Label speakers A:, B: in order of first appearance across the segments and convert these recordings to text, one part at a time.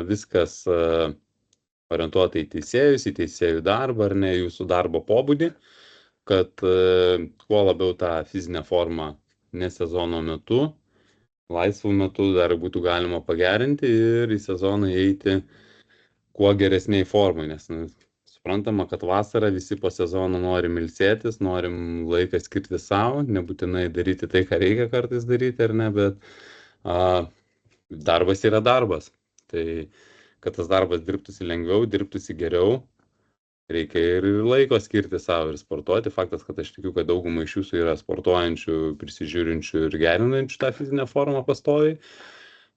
A: viskas orientuota į teisėjus, į teisėjų darbą ar ne, jūsų darbo pobūdį, kad kuo labiau tą fizinę formą ne sezono metu, laisvų metu dar būtų galima pagerinti ir į sezoną eiti kuo geresniai formai, nes suprantama, kad vasarą visi po sezono norim ilsėtis, norim laiką skirti savo, nebūtinai daryti tai, ką reikia kartais daryti ar ne, bet darbas yra darbas. Tai, kad tas darbas dirbtųsi lengviau, dirbtųsi geriau, reikia ir laiko skirti savo ir sportuoti. Faktas, kad aš tikiu, kad dauguma iš jūsų yra sportuojančių, prisižiūrinčių ir gerinančių tą fizinę formą pastoviai.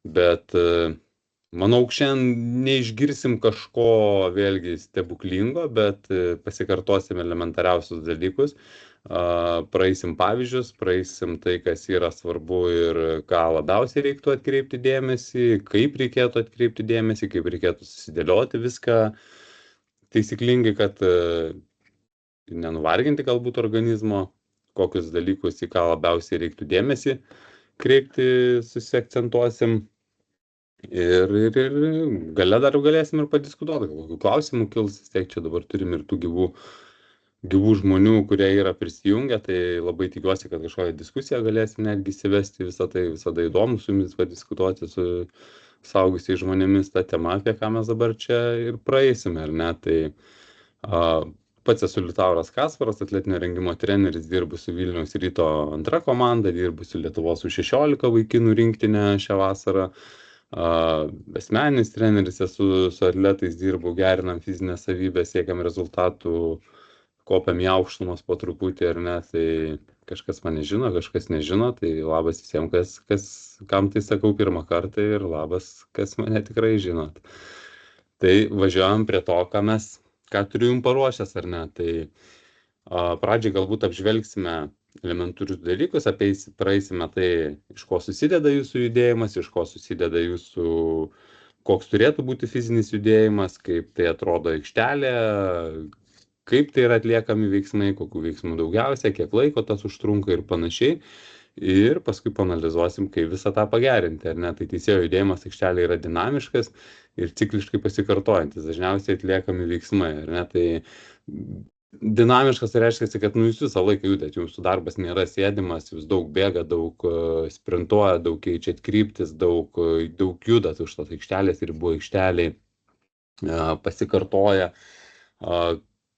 A: Bet manau, šiandien neišgirsim kažko vėlgi stebuklingo, bet pasikartosim elementariausius dalykus. Praeisim pavyzdžius, praeisim tai, kas yra svarbu ir ką labiausiai reiktų atkreipti dėmesį, kaip reikėtų atkreipti dėmesį, kaip reikėtų susidėlioti viską taisyklingai, kad nenuvarginti galbūt organizmo, kokius dalykus į ką labiausiai reiktų dėmesį kreipti, susiakcentuosim. Ir gale dar galėsim ir padiskutuoti, kokių klausimų kils, vis tiek čia dabar turim ir tų gyvų žmonių, kurie yra prisijungę, tai labai tikiuosi, kad kažkokią diskusiją galėsim netgi įsivesti, visada įdomu su jumis padiskutuoti su suaugusiais žmonėmis tą temą, apie ką mes dabar čia ir praeisime, ar ne? Tai pats esu Liutauras Kasparas, atletinio rengimo treneris, dirbu su Vilniaus Ryto antra komanda, dirbu su Lietuvos U16 vaikinų rinktinė šią vasarą. Asmeninis treneris, esu su atletais, dirbu, gerinam fizinę savybę, siekiam rezultatų, kopiam į aukštumas po truputį, ar ne, tai kažkas mane žino, kažkas nežino, tai labas visiems, kam tai sakau pirmą kartą ir labas, kas mane tikrai žinot. Tai važiuojam prie to, ką turiu jums paruošęs, ar ne, tai pradžiai galbūt apžvelgsime elementarius dalykus, praeisime tai, iš ko susideda jūsų judėjimas, iš ko susideda jūsų, koks turėtų būti fizinis judėjimas, kaip tai atrodo aikštelė, kaip tai yra atliekami veiksmai, kokių veiksmų daugiausia, kiek laiko tas užtrunka ir panašiai. Ir paskui paanalizuosim, kaip visą tą pagerinti, ar ne. Tai teisėjo judėjimas aikštelė yra dinamiškas ir cikliškai pasikartojantis, dažniausiai atliekami veiksmai, ar ne. Tai dinamiškas tai reiškia, kad jūs visą laiką judat, jūsų darbas nėra sėdimas, jūs daug bėga, daug sprintuoja, daug keičiat kryptis, daug judat už tos aikštelės ir buvo aikšteliai, pasikartoja.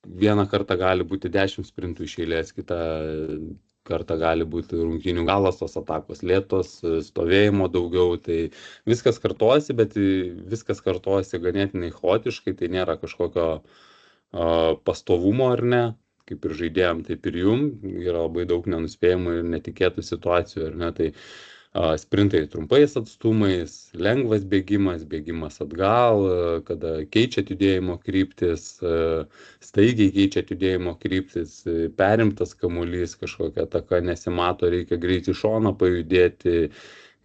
A: Vieną kartą gali būti 10 sprintų iš eilės, kitą kartą gali būti rungtynių galas, tos atakos lėtos, stovėjimo daugiau, tai viskas kartojasi, bet viskas kartojasi ganėtinai chaotiškai, tai nėra kažkokio pastovumo ar ne, kaip ir žaidėjom, taip ir jum, yra labai daug nenuspėjimų ir netikėtų situacijų, ar ne, tai sprintai trumpais atstumais, lengvas bėgimas atgal, kada keičiat judėjimo kryptis, staigiai keičiat judėjimo kryptis, perimtas kamuolys, kažkokia ataka nesimato, reikia greit į šoną pajudėti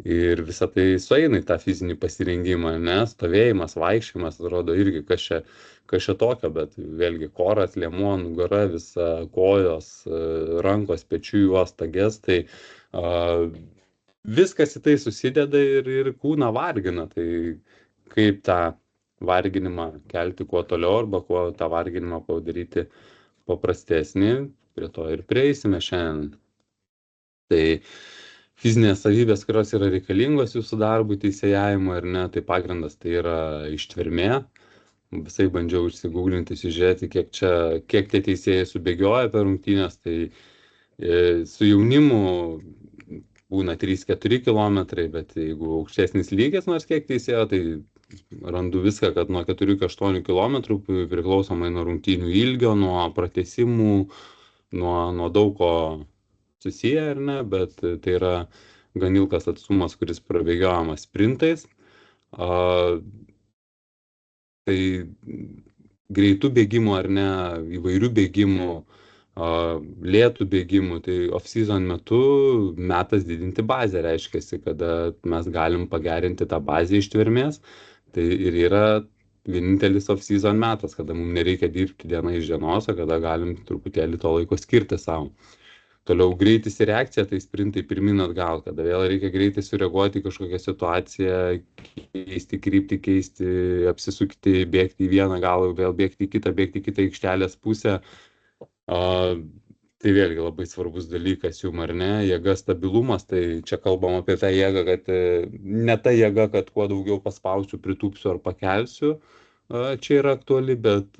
A: ir visą tai sueina į tą fizinį pasirengimą, nes stovėjimas, vaikščiojimas, atrodo irgi kas čia tokio, bet vėlgi koras, liemuo, nugara, visa kojos, rankos, pečių juosta, gestai, viskas į tai susideda ir kūną vargina, tai kaip tą varginimą kelti kuo toliau arba kuo tą varginimą padaryti paprastesnį, prie to ir prieisime šiandien. Tai fizinės savybės, kurios yra reikalingos jūsų darbui, teisėjavimui, ar ne, tai pagrindas tai yra ištvermė. Visai bandžiau išsigūglinti, žiūrėti, kiek tie teisėjai subėgioja per rungtynės, tai su jaunimu būna 3-4 kilometrai, bet jeigu aukštesnis lygis nors kiek teisėjo, tai randu viską, kad nuo 4-8 kilometrų priklausomai nuo rungtynių ilgio, nuo pratęsimų, nuo daug ko susiję, ar ne, bet tai yra gan ilgas atstumas, kuris prabėgiojamas sprintais. Tai greitų bėgimų ar ne, įvairių bėgimų, lėtų bėgimų, tai off-season metu metas didinti bazę, reiškia, kada mes galim pagerinti tą bazę ištvermės, tai ir yra vienintelis off-season metas, kada mums nereikia dirbti diena iš dienos, o kada galim truputėlį to laiko skirti savo. Toliau greitis ir reakcija, tai sprintai pirmin atgal, kada vėl reikia greitai sureaguoti į kažkokią situaciją, keisti kryptį, apsisukti, bėgti į vieną galą, vėl bėgti į kitą aikštelės pusę. Tai vėlgi labai svarbus dalykas jum, ar ne? Jėga, stabilumas, tai čia kalbam apie tą jėgą, kad ne ta jėga, kad kuo daugiau paspausiu, pritūpsiu ar pakelsiu, čia yra aktuali, bet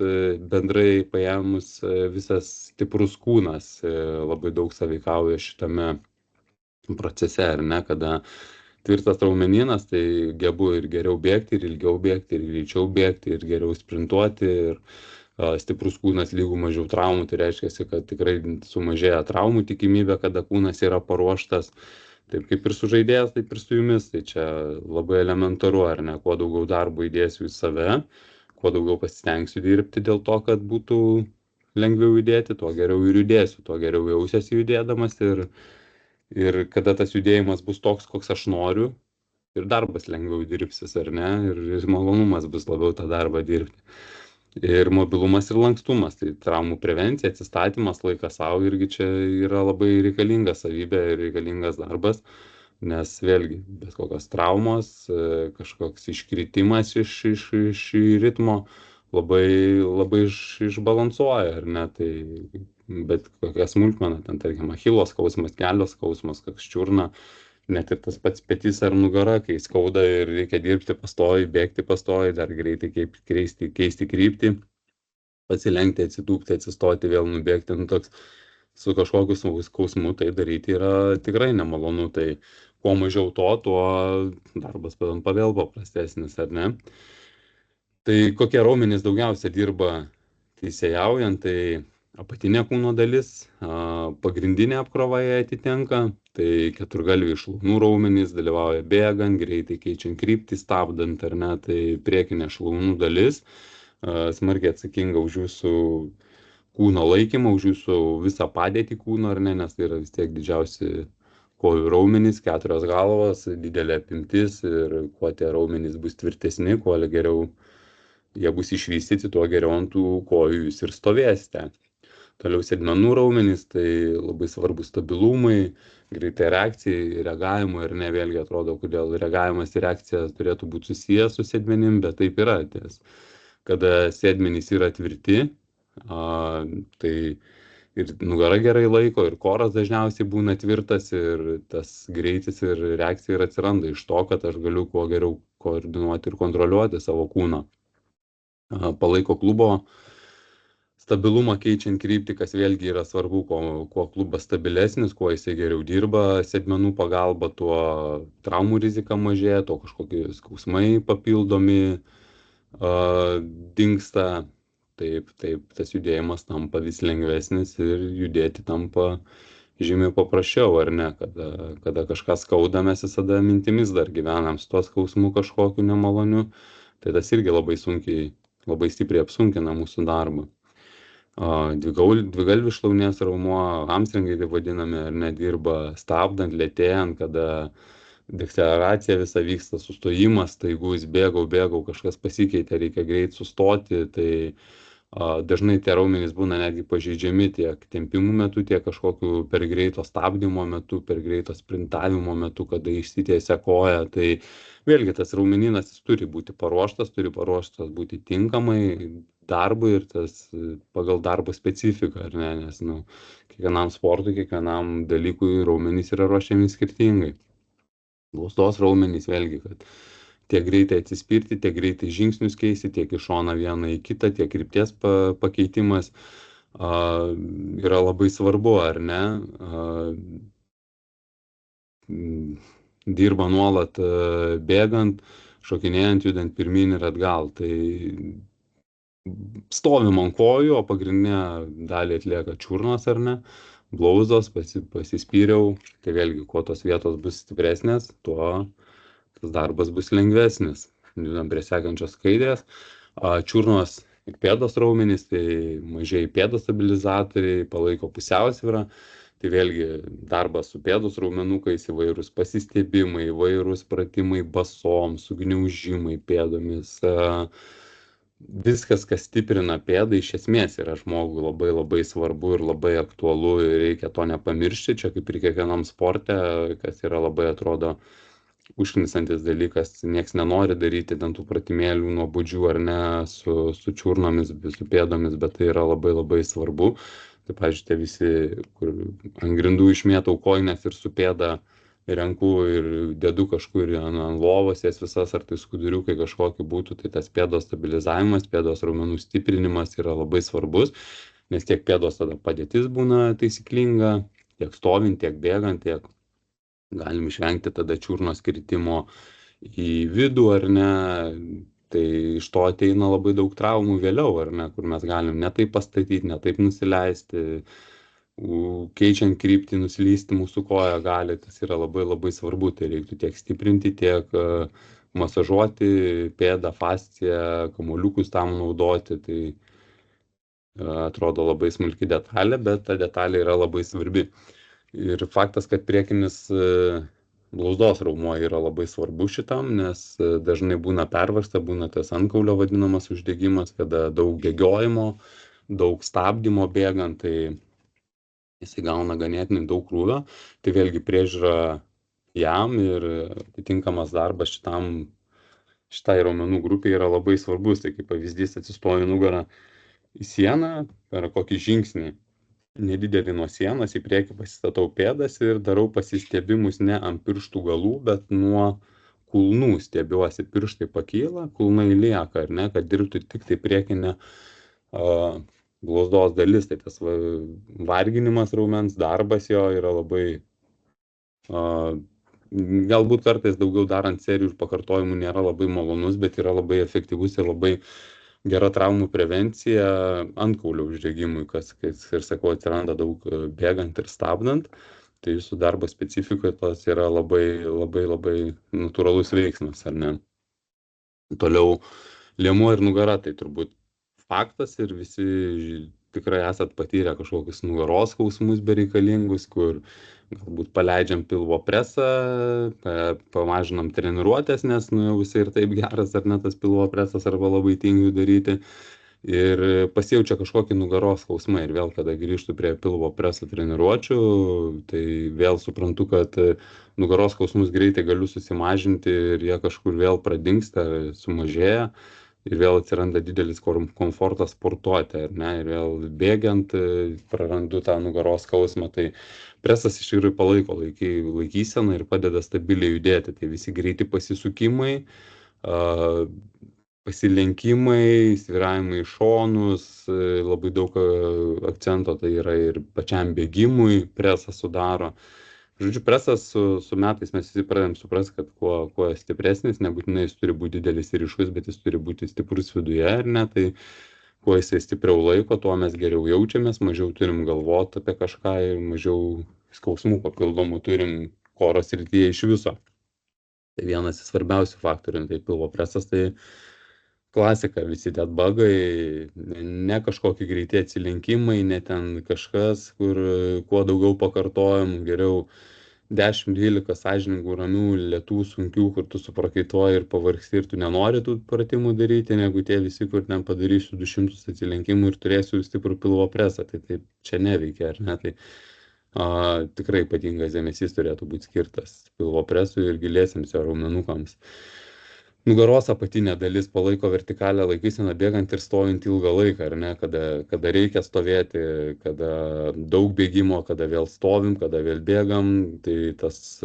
A: bendrai paėmus visas stiprus kūnas labai daug sąveikauja šitame procese, ar ne, kada tvirtas raumenynas, tai gebu ir geriau bėgti, ir ilgiau bėgti, ir greičiau bėgti, ir geriau sprintuoti, ir stiprus kūnas lygų mažiau traumų, tai reiškia, kad tikrai sumažėja traumų tikimybė, kada kūnas yra paruoštas. Taip kaip ir su žaidėjas, taip ir su jumis, tai čia labai elementaru, ar ne, kuo daugiau darbo įdėsiu į save, kuo daugiau pasistengsiu dirbti dėl to, kad būtų lengviau judėti, tuo geriau ir judėsiu, tuo geriau jausiuosi judėdamas ir kada tas judėjimas bus toks, koks aš noriu, ir darbas lengviau dirbsis, ar ne, ir malonumas bus labiau tą darbą dirbti. Ir mobilumas ir lankstumas, tai traumų prevencija, atsistatymas, laikas savo irgi čia yra labai reikalinga savybė ir reikalingas darbas, nes vėlgi, bet kokios traumos, kažkoks iškritimas iš ritmo labai išbalansuoja, ar ne, tai bet kokia smulkmena, ten tarkim, achilo skausmas, kelio skausmas, koks čiurna, net ir tas pats petys ar nugara, kai skauda ir reikia dirbti pastoviai, bėgti pastoviai, dar greitai keisti kryptį, pasilenkti, atsitūpti, atsistoti, vėl nubėgti, toks su kažkokiu skausmu tai daryti yra tikrai nemalonu, tai kuo mažiau to, tuo darbas tampa vėl paprastesnis, ar ne? Tai kokie raumenys daugiausia dirba teisėjaujant, tai apatinė kūno dalis, pagrindinė apkrova jai atitenka, tai keturgalviai šlaunų raumenys dalyvauja bėgant, greitai keičiant kryptį, stabdant, ar ne, tai priekinė šlaunų dalis smarkiai atsakinga už jūsų kūno laikymą, už jūsų visą padėtį kūno, ar ne, nes tai yra vis tiek didžiausi kojų raumenys, 4 galvos, didelė apimtis ir kuo tie raumenys bus tvirtesni, kuo geriau jie bus išvystyti, tuo geriau ant tų kojų jūs ir stovėsite. Toliau sėdmenų raumenys, tai labai svarbus stabilumai, greitai reakcijai, reagavimui, ir ne vėlgi atrodo, kodėl reagavimas ir reakcija turėtų būti susijęs su sėdmenim, bet taip yra. Ties. Kada sėdmenys yra tvirti, tai ir nugara gerai laiko, ir koras dažniausiai būna tvirtas, ir tas greitis ir reakcija ir atsiranda iš to, kad aš galiu kuo geriau koordinuoti ir kontroliuoti savo kūną. Palaiko klubo stabilumą keičiant kryptį, kas vėlgi yra svarbu, kuo klubas stabilesnis, kuo jisai geriau dirba sėdmenų pagalba, tuo traumų rizika mažėja, tuo kažkokie skausmai papildomi dingsta. Taip, tas judėjimas tampa vis lengvesnis ir judėti tampa žymiai paprasčiau, ar ne, kada kažką skauda, mes visada mintimis dar gyvenam su tuo skausmu kažkokiu nemaloniu, tai tas irgi labai stipriai apsunkina mūsų darbą. Dvigalvis šlaunies raumuo, hamstringai tai vadinami, ar nedirba stabdant, lėtėjant, kada deklaracija visa vyksta, sustojimas, staigus, bėgau, kažkas pasikeitė, reikia greit sustoti, tai dažnai tie raumenys būna netgi pažeidžiami tiek tempimų metu, tiek kažkokiu per greito stabdymo metu, per greito sprintavimo metu, kada išsitiesia koja, tai vėlgi tas raumenynas jis turi būti paruoštas būti tinkamai darbui ir tas pagal darbo specifiką, ar ne, nes kiekvienam sportui, kiekvienam dalykui raumenys yra ruošiami skirtingai. Blausdos raumenys vėlgi, kad tiek greitai atsispirti, tiek greitai žingsnius keisti, tiek iš šono vieną į kitą, tiek krypties pakeitimas yra labai svarbu, ar ne? Dirba nuolat bėgant, šokinėjant, judant pirmyn ir atgal. Tai stovim ant kojų, o pagrindinę dalį atlieka čiurnos, ar ne? Blauzdos, pasispyriau, tai vėlgi, kuo tos vietos bus stipresnės, tuo tas darbas bus lengvesnis. Judam prie sekančios skaidrės. Čiurnos ir pėdos raumenys, tai mažieji pėdos stabilizatoriai, palaiko pusiausvyrą. Tai vėlgi darbas su pėdos raumenukais, įvairūs pasistiebimai, įvairūs pratimai basom, sugniaužimai pėdomis, viskas, kas stiprina pėdą, iš esmės yra žmogui labai labai svarbu ir labai aktualu ir reikia to nepamiršti. Čia kaip ir kiekvienam sporte, kas yra labai atrodo užknisantis dalykas, nieks nenori daryti ten tų pratimėlių nuobodžių ar ne su čiurnomis, su pėdomis, bet tai yra labai labai svarbu. Tai, pavyzdžiui, tie visi, kur ant grindų išmėtau kojines ir su pėda renku ir dedu kažkur ant lovos jas visas, ar tai skuduriukai kažkokie būtų, tai tas pėdos stabilizavimas, pėdos raumenų stiprinimas yra labai svarbus, nes tiek pėdos tada padėtis būna taisyklinga, tiek stovint, tiek bėgant, tiek galim išvengti tada čiurnos kritimo į vidų ar ne. Tai iš to ateina labai daug traumų vėliau, ar ne, kur mes galim ne taip pastatyti, ne taip nusileisti, keičiant kryptį, nuslysti mūsų koja gali, tas yra labai labai svarbu, tai reiktų tiek stiprinti, tiek masažuoti pėdą, fasciją, kamuoliukus tam naudoti, tai atrodo labai smulki detalė, bet ta detalė yra labai svarbi. Ir faktas, kad priekinis blauzdos raumuo yra labai svarbu šitam, nes dažnai būna pervarsta, būna tas antkaulio vadinamas uždegimas, kada daug bėgiojimo, daug stabdymo bėgant, tai jisai gauna ganėtinai daug krūvio. Tai vėlgi priežiūra jam ir atitinkamas darbas šitai raumenų grupiai yra labai svarbus. Tai kaip pavyzdys, atsistoju nugarą į sieną per kokį žingsnį nedidelį nuo sienos, į priekį pasistatau pėdas ir darau pasistiebimus ne ant pirštų galų, bet nuo kulnų stiebiuosi, pirštai pakyla, kulnai lieka, ar ne, kad dirbtų tik tai priekinė blauzdos dalis, tai tas varginimas raumens, darbas jo yra labai, galbūt kartais daugiau darant serijų ir pakartojimų nėra labai malonus, bet yra labai efektyvus ir labai gera traumų prevencija antkaulio uždegimui, kas ir sakau, atsiranda daug bėgant ir stabdant. Tai jūsų darbo specifikoje tas yra labai, labai, labai natūralus veiksmas, ar ne? Toliau liemuo ir nugara, tai turbūt faktas ir visi tikrai esat patyrę kažkokius nugaros skausmus bereikalingus, kur galbūt paleidžiam pilvo presą, pamažinam treniruotės, nes jau jisai ir taip geras, ar ne tas pilvo presas, arba labai tingiu daryti. Ir pasijaučia kažkokį nugaros skausmą ir vėl, kada grįžtu prie pilvo preso treniruočių, tai vėl suprantu, kad nugaros skausmus greitai galiu susimažinti ir jie kažkur vėl pradingsta, sumažėja. Ir vėl atsiranda didelis komfortas sportuoti, ar ne, ir vėl bėgiant prarandu tą nugaros skausmą, tai presas iš tikrųjų palaiko laikyseną ir padeda stabiliai judėti, tai visi greiti pasisukimai, pasilenkimai, svyravimai į šonus, labai daug akcento tai yra ir pačiam bėgimui presas sudaro. Žodžiu, presas su metais mes visi pradedam suprasti, kad kuo stipresnis, nebūtinai jis turi būti didelis ir ryškus, bet jis turi būti stiprus viduje, ar ne, tai kuo jisai stipriau laiko, tuo mes geriau jaučiamės, mažiau turim galvoti apie kažką ir mažiau skausmų papildomų turim oro srityje iš viso. Tai vienas iš svarbiausių faktorių, tai pilvo presas, tai klasika, visi deadbugai, ne kažkokie greiti atsilinkimai, ne ten kažkas, kur kuo daugiau pakartojimų, geriau 10-12 sąžiningų, ramių, lėtų, sunkių, kur tu suprakaituoji ir pavargsti ir tu nenori tų pratimų daryti, negu tie visi, kur ten padarysiu 200 atsilinkimų ir turėsiu stiprų pilvo presą, tai taip čia neveikia, ar ne? Tai tikrai ypatingas dėmesys turėtų būti skirtas pilvo presui ir giliesiems jo raumenukams. Nugaros apatinė dalis palaiko vertikalią laikyseną bėgant ir stovint ilgą laiką, ar ne, kada reikia stovėti, kada daug bėgimo, kada vėl stovim, kada vėl bėgam, tai tas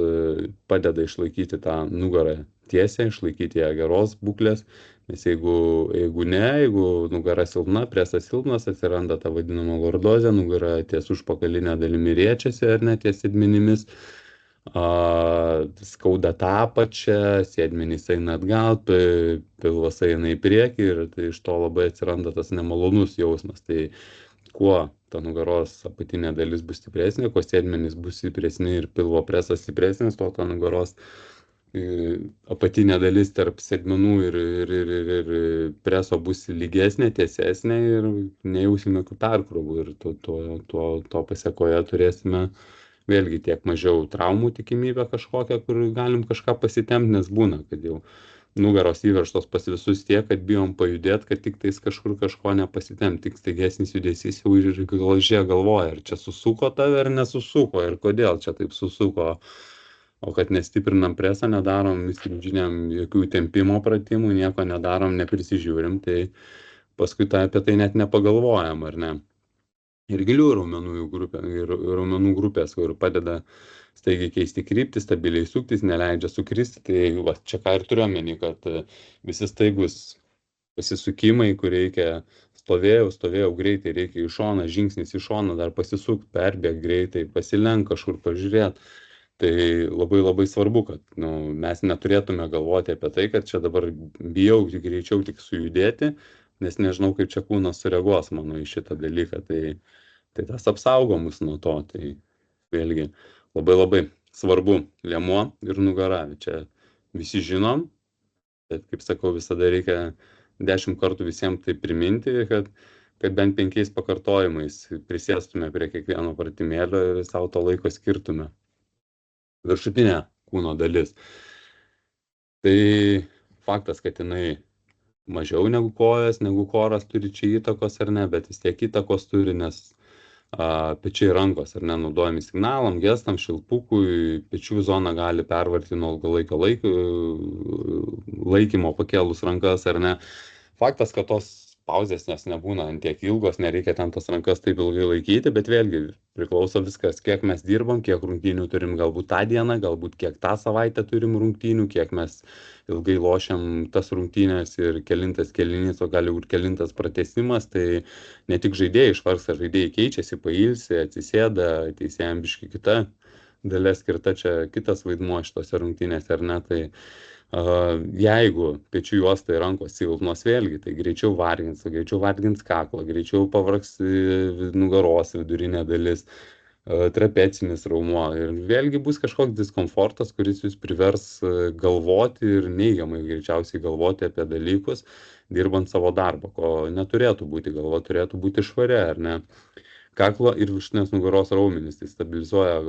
A: padeda išlaikyti tą nugarą tiesią, išlaikyti ją geros būklės, nes jeigu nugara silpna, presas silpnas, atsiranda ta vadinama lordozė, nugara ties užpakalinė dalimi riečiasi, ar ne, ties sėdmenimis. Skauda tą apačią, sėdmenys eina atgal, pilvas eina į priekį ir tai iš to labai atsiranda tas nemalonus jausmas. Tai kuo ta nugaros apatinė dalis bus stipresnė, kuo sėdmenys bus stipresni ir pilvo presas stipresnis, to ta nugaros apatinė dalis tarp sėdmenų ir preso bus lygesnė, tiesesnė ir nejausime jokių perkrovų ir to pasiekoje turėsime vėlgi tiek mažiau traumų tikimybę kažkokią, kur galim kažką pasitempti, nes būna, kad jau nugaros įveržtos pas visus tiek, kad bijom pajudėt, kad tik tais kažkur kažko nepasitempt, tik staigesnis judesys jau ir galžė galvoja, ar čia susuko tave ar nesusuko ir kodėl čia taip susuko. O kad nestiprinam presą, nedarom įstrižiniam jokių tempimo pratimų, nieko nedarom, neprisižiūrim, tai paskui apie tai net nepagalvojam, ar ne. Ir gilių raumenų grupės, kur padeda staigiai keisti kryptį, stabiliai suktis, neleidžia sukristi. Tai va, čia ką ir turiu omeny, kad visi staigus pasisukimai, kur reikia stovėjau greitai, reikia į šoną, žingsnis į šoną, dar pasisuk, perbėg greitai, pasilenk kažkur pažiūrėt. Tai labai labai svarbu, kad mes neturėtume galvoti apie tai, kad čia dabar bijau greičiau tik sujudėti, nes nežinau, kaip čia kūnas sureaguos mano į šitą dalyką. Tai tas apsaugo mus nuo to. Tai vėlgi labai labai svarbu liemuo ir nugara. Čia visi žinom, bet kaip sakau, visada reikia 10 kartų visiems tai priminti, kad bent 5 pakartojimais prisėstume prie kiekvieno pratimėlio ir savo to laiko skirtume. Viršutinė kūno dalis. Tai faktas, kad jinai mažiau negu kojas, negu koras turi čia įtakos ar ne, bet vis tiek įtakos turi, nes pečiai rankos ar ne, naudojami signalam, gestam, šilpukui, pečių zona gali pervarti nuo ilgalaikio laikymo pakėlus rankas ar ne. Faktas, kad tos pauzės nes nebūna ant tiek ilgos, nereikia ten tas rankas taip ilgai laikyti, bet vėlgi priklauso viskas, kiek mes dirbam, kiek rungtynių turim galbūt tą dieną, galbūt kiek tą savaitę turim rungtynių, kiek mes ilgai lošiam tas rungtynės ir kelintas kėlinys, o gali būti kelintas pratęsimas, tai ne tik žaidėjai išvargsta, žaidėjai keičiasi, pailsi, atsisėda, teisėjam biški kita dalia skirta, čia kitas vaidmuo šitose rungtynėse ar ne, tai jeigu pečių juostai rankos silpnos vėlgi, tai greičiau vargins kaklą, greičiau pavargs nugaros vidurinė dalis, trapecinis raumuo ir vėlgi bus kažkoks diskomfortas, kuris jūs privers galvoti ir neigiamai greičiausiai galvoti apie dalykus, dirbant savo darbą, ko neturėtų būti, galva turėtų būti švari, ar ne. Kaklo ir viršutinės nugaros raumenys, tai stabilizuoja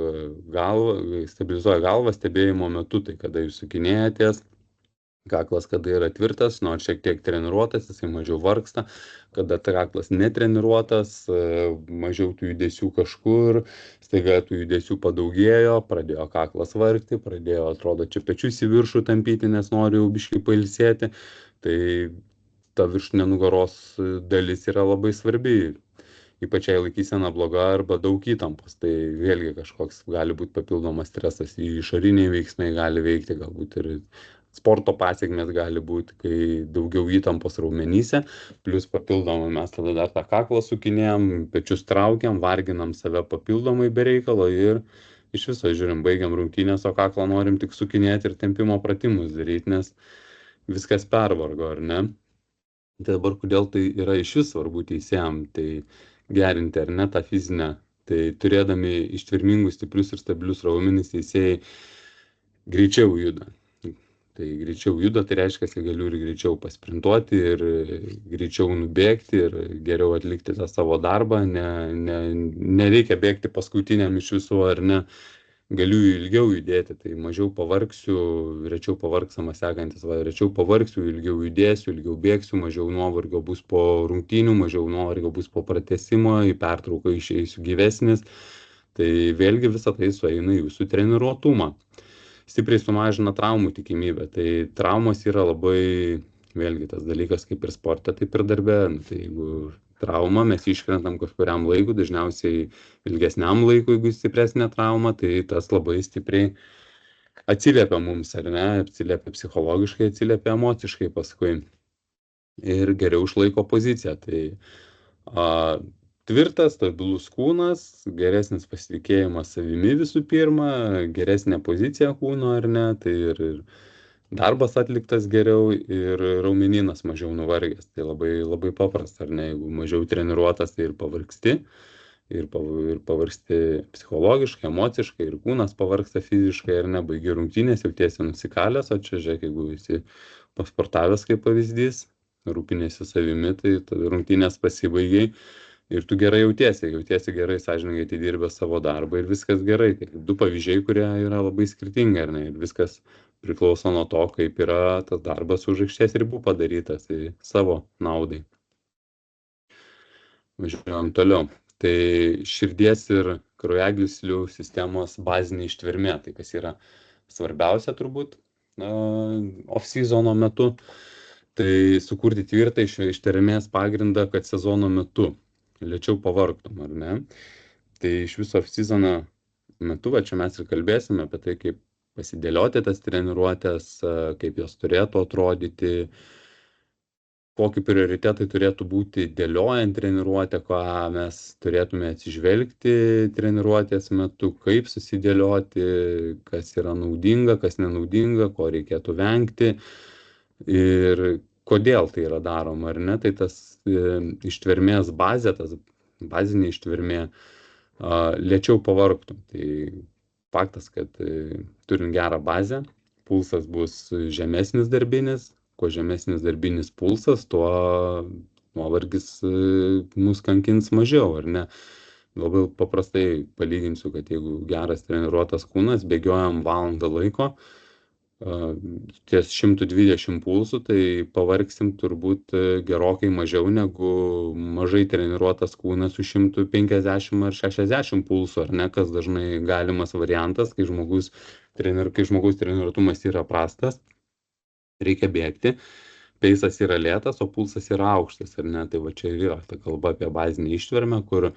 A: galvą stebėjimo metu, tai kada jūs sukinėjatės, kaklas kada yra tvirtas, nors šiek tiek treniruotas, jisai mažiau vargsta, kada kaklas netreniruotas, mažiau tų judesių kažkur, staiga tų judesių padaugėjo, pradėjo kaklas vargti, pradėjo, atrodo, čia pečius į viršų tampyti, nes noriu biškai pailsėti, tai ta viršutinė nugaros dalis yra labai svarbi. Ypač jei laikysena bloga arba daug įtampos, tai vėlgi kažkoks gali būti papildomas stresas, išoriniai veiksmai gali veikti, galbūt ir sporto pasiekmės gali būti, kai daugiau įtampos raumenyse, plus papildomai mes tada dar tą kaklą sukinėjam, pečius traukiam, varginam save papildomai be reikalo ir iš viso žiūrim, baigiam rungtynės, o kaklą norim tik sukinėti ir tempimo pratimus daryti, nes viskas pervargo, ar ne? Tai dabar kodėl tai yra iš vis svarbu teisėjam, tai gerinti ar ne tą fizinę, tai turėdami ištvermingus, stiprius ir stabilius raumenis teisėjai greičiau juda. Tai greičiau juda, tai reiškia, kad galiu ir greičiau pasprintuoti, ir greičiau nubėgti, ir geriau atlikti tą savo darbą, nereikia bėgti paskutiniam iš visų ar ne. Galiu ilgiau judėti, tai mažiau pavargsiu, rečiau pavargsama sekantis, rečiau pavargsiu, ilgiau judėsiu, ilgiau bėgsiu, mažiau nuovargio bus po rungtynių, mažiau nuovargio bus po pratęsimo, į pertrauką išeisiu gyvesnis. Tai vėlgi visą tai sueina į jūsų treniruotumą. Stipriai sumažina traumų tikimybę. Tai traumos yra labai, vėlgi tas dalykas kaip ir sporte, taip ir darbe. Tai jeigu trauma, mes iškrentam kažkuriam laikui, dažniausiai ilgesniam laikui, jeigu stipresnė trauma, tai tas labai stipriai atsiliepia mums, ar ne, atsiliepia psichologiškai, atsiliepia emociškai paskui ir geriau išlaiko poziciją. Tai tvirtas, stabilus kūnas, geresnis pasitikėjimas savimi visų pirma, geresnė pozicija kūno, ar ne, tai ir darbas atliktas geriau ir raumenynas mažiau nuvargęs. Tai labai, labai paprasta, ar ne, jeigu mažiau treniruotas, tai ir pavargsti, ir pavargsti psichologiškai, emociškai, ir kūnas pavargsta fiziškai, ar ne, baigi rungtynės, jautiesi nusikalęs, o čia, žiūrėk, jeigu esi pasportavęs kaip pavyzdys, rūpinėsi savimi, tai rungtynės pasibaigiai ir tu gerai jautiesi gerai, sąžiningai atidirbęs savo darbą ir viskas gerai. Tai du pavyzdžiai, kurie yra labai skirtingi, ar ne, ir viskas priklauso nuo to, kaip yra tas darbas už aikštės ribų padarytas, tai savo naudai. Važiuojam toliau. Tai širdies ir kraujagyslių sistemos bazinė ištvermė, tai kas yra svarbiausia turbūt off-seasono metu, tai sukurti tvirtą ištvermės pagrindą, kad sezono metu lėčiau pavargtum, ar ne? Tai iš viso off-seasono metu, va čia mes ir kalbėsime apie tai, kaip pasidėlioti tas treniruotės, kaip jos turėtų atrodyti, kokie prioritetai turėtų būti dėliojant treniruotę, ką mes turėtume atsižvelgti treniruotės metu, kaip susidėlioti, kas yra naudinga, kas nenaudinga, ko reikėtų vengti ir kodėl tai yra daroma, ar ne? Tai tas ištvermės bazė, tas bazinė ištvermė lėčiau pavargtum. Tai faktas, kad turint gerą bazę, pulsas bus žemesnis darbinis, kuo žemesnis darbinis pulsas, tuo nuovargis mus kankins mažiau, ar ne? Labai paprastai palyginsiu, kad jeigu geras treniruotas kūnas, bėgiojam valandą laiko, ties 120 pulsų, tai pavargsim turbūt gerokai mažiau negu mažai treniruotas kūnas su 150 ar 60 pulsų, ar ne, kas dažnai galimas variantas, kai žmogaus treniruotumas yra prastas, reikia bėgti, peisas yra lėtas, o pulsas yra aukštas, ar ne? Tai va čia ir yra ta kalba apie bazinę ištvermę, kur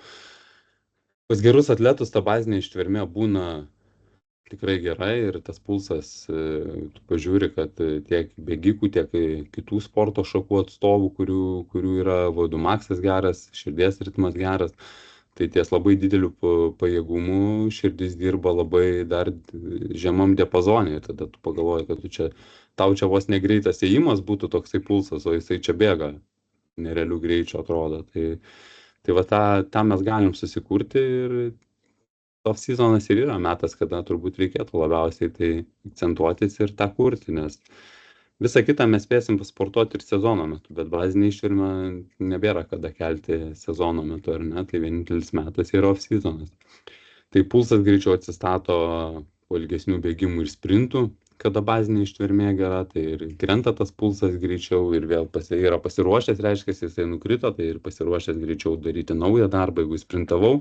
A: pas gerus atletus ta bazinė ištvermė būna tikrai gerai ir tas pulsas, tu pažiūri, kad tiek bėgikų, tiek kitų sporto šakų atstovų, kurių yra VO2 maksas geras, širdies ritmas geras, tai ties labai dideliu pajėgumu širdis dirba labai dar žemam diapazone ir tada tu pagalvoji, kad tau čia vos negreitas ėjimas būtų toksai pulsas, o jisai čia bėga nerealių greičių atrodo. Tai va tą mes galim susikurti ir off-seasonas ir yra metas, kada turbūt reikėtų labiausiai tai akcentuotis ir tą kurti, nes visą kitą mes spėsim pasportuoti ir sezono metu, bet bazinė ištvermė nebėra kada kelti sezono metu, ar ne, tai vienintelis metas yra off-seasonas. Tai pulsas greičiau atsistato po ilgesnių bėgimų ir sprintų, kada bazinė ištvermė gera, tai ir krenta tas pulsas greičiau ir vėl yra pasiruošęs, reiškia, jisai nukrito, tai ir pasiruošęs greičiau daryti naują darbą, jeigu sprintavau.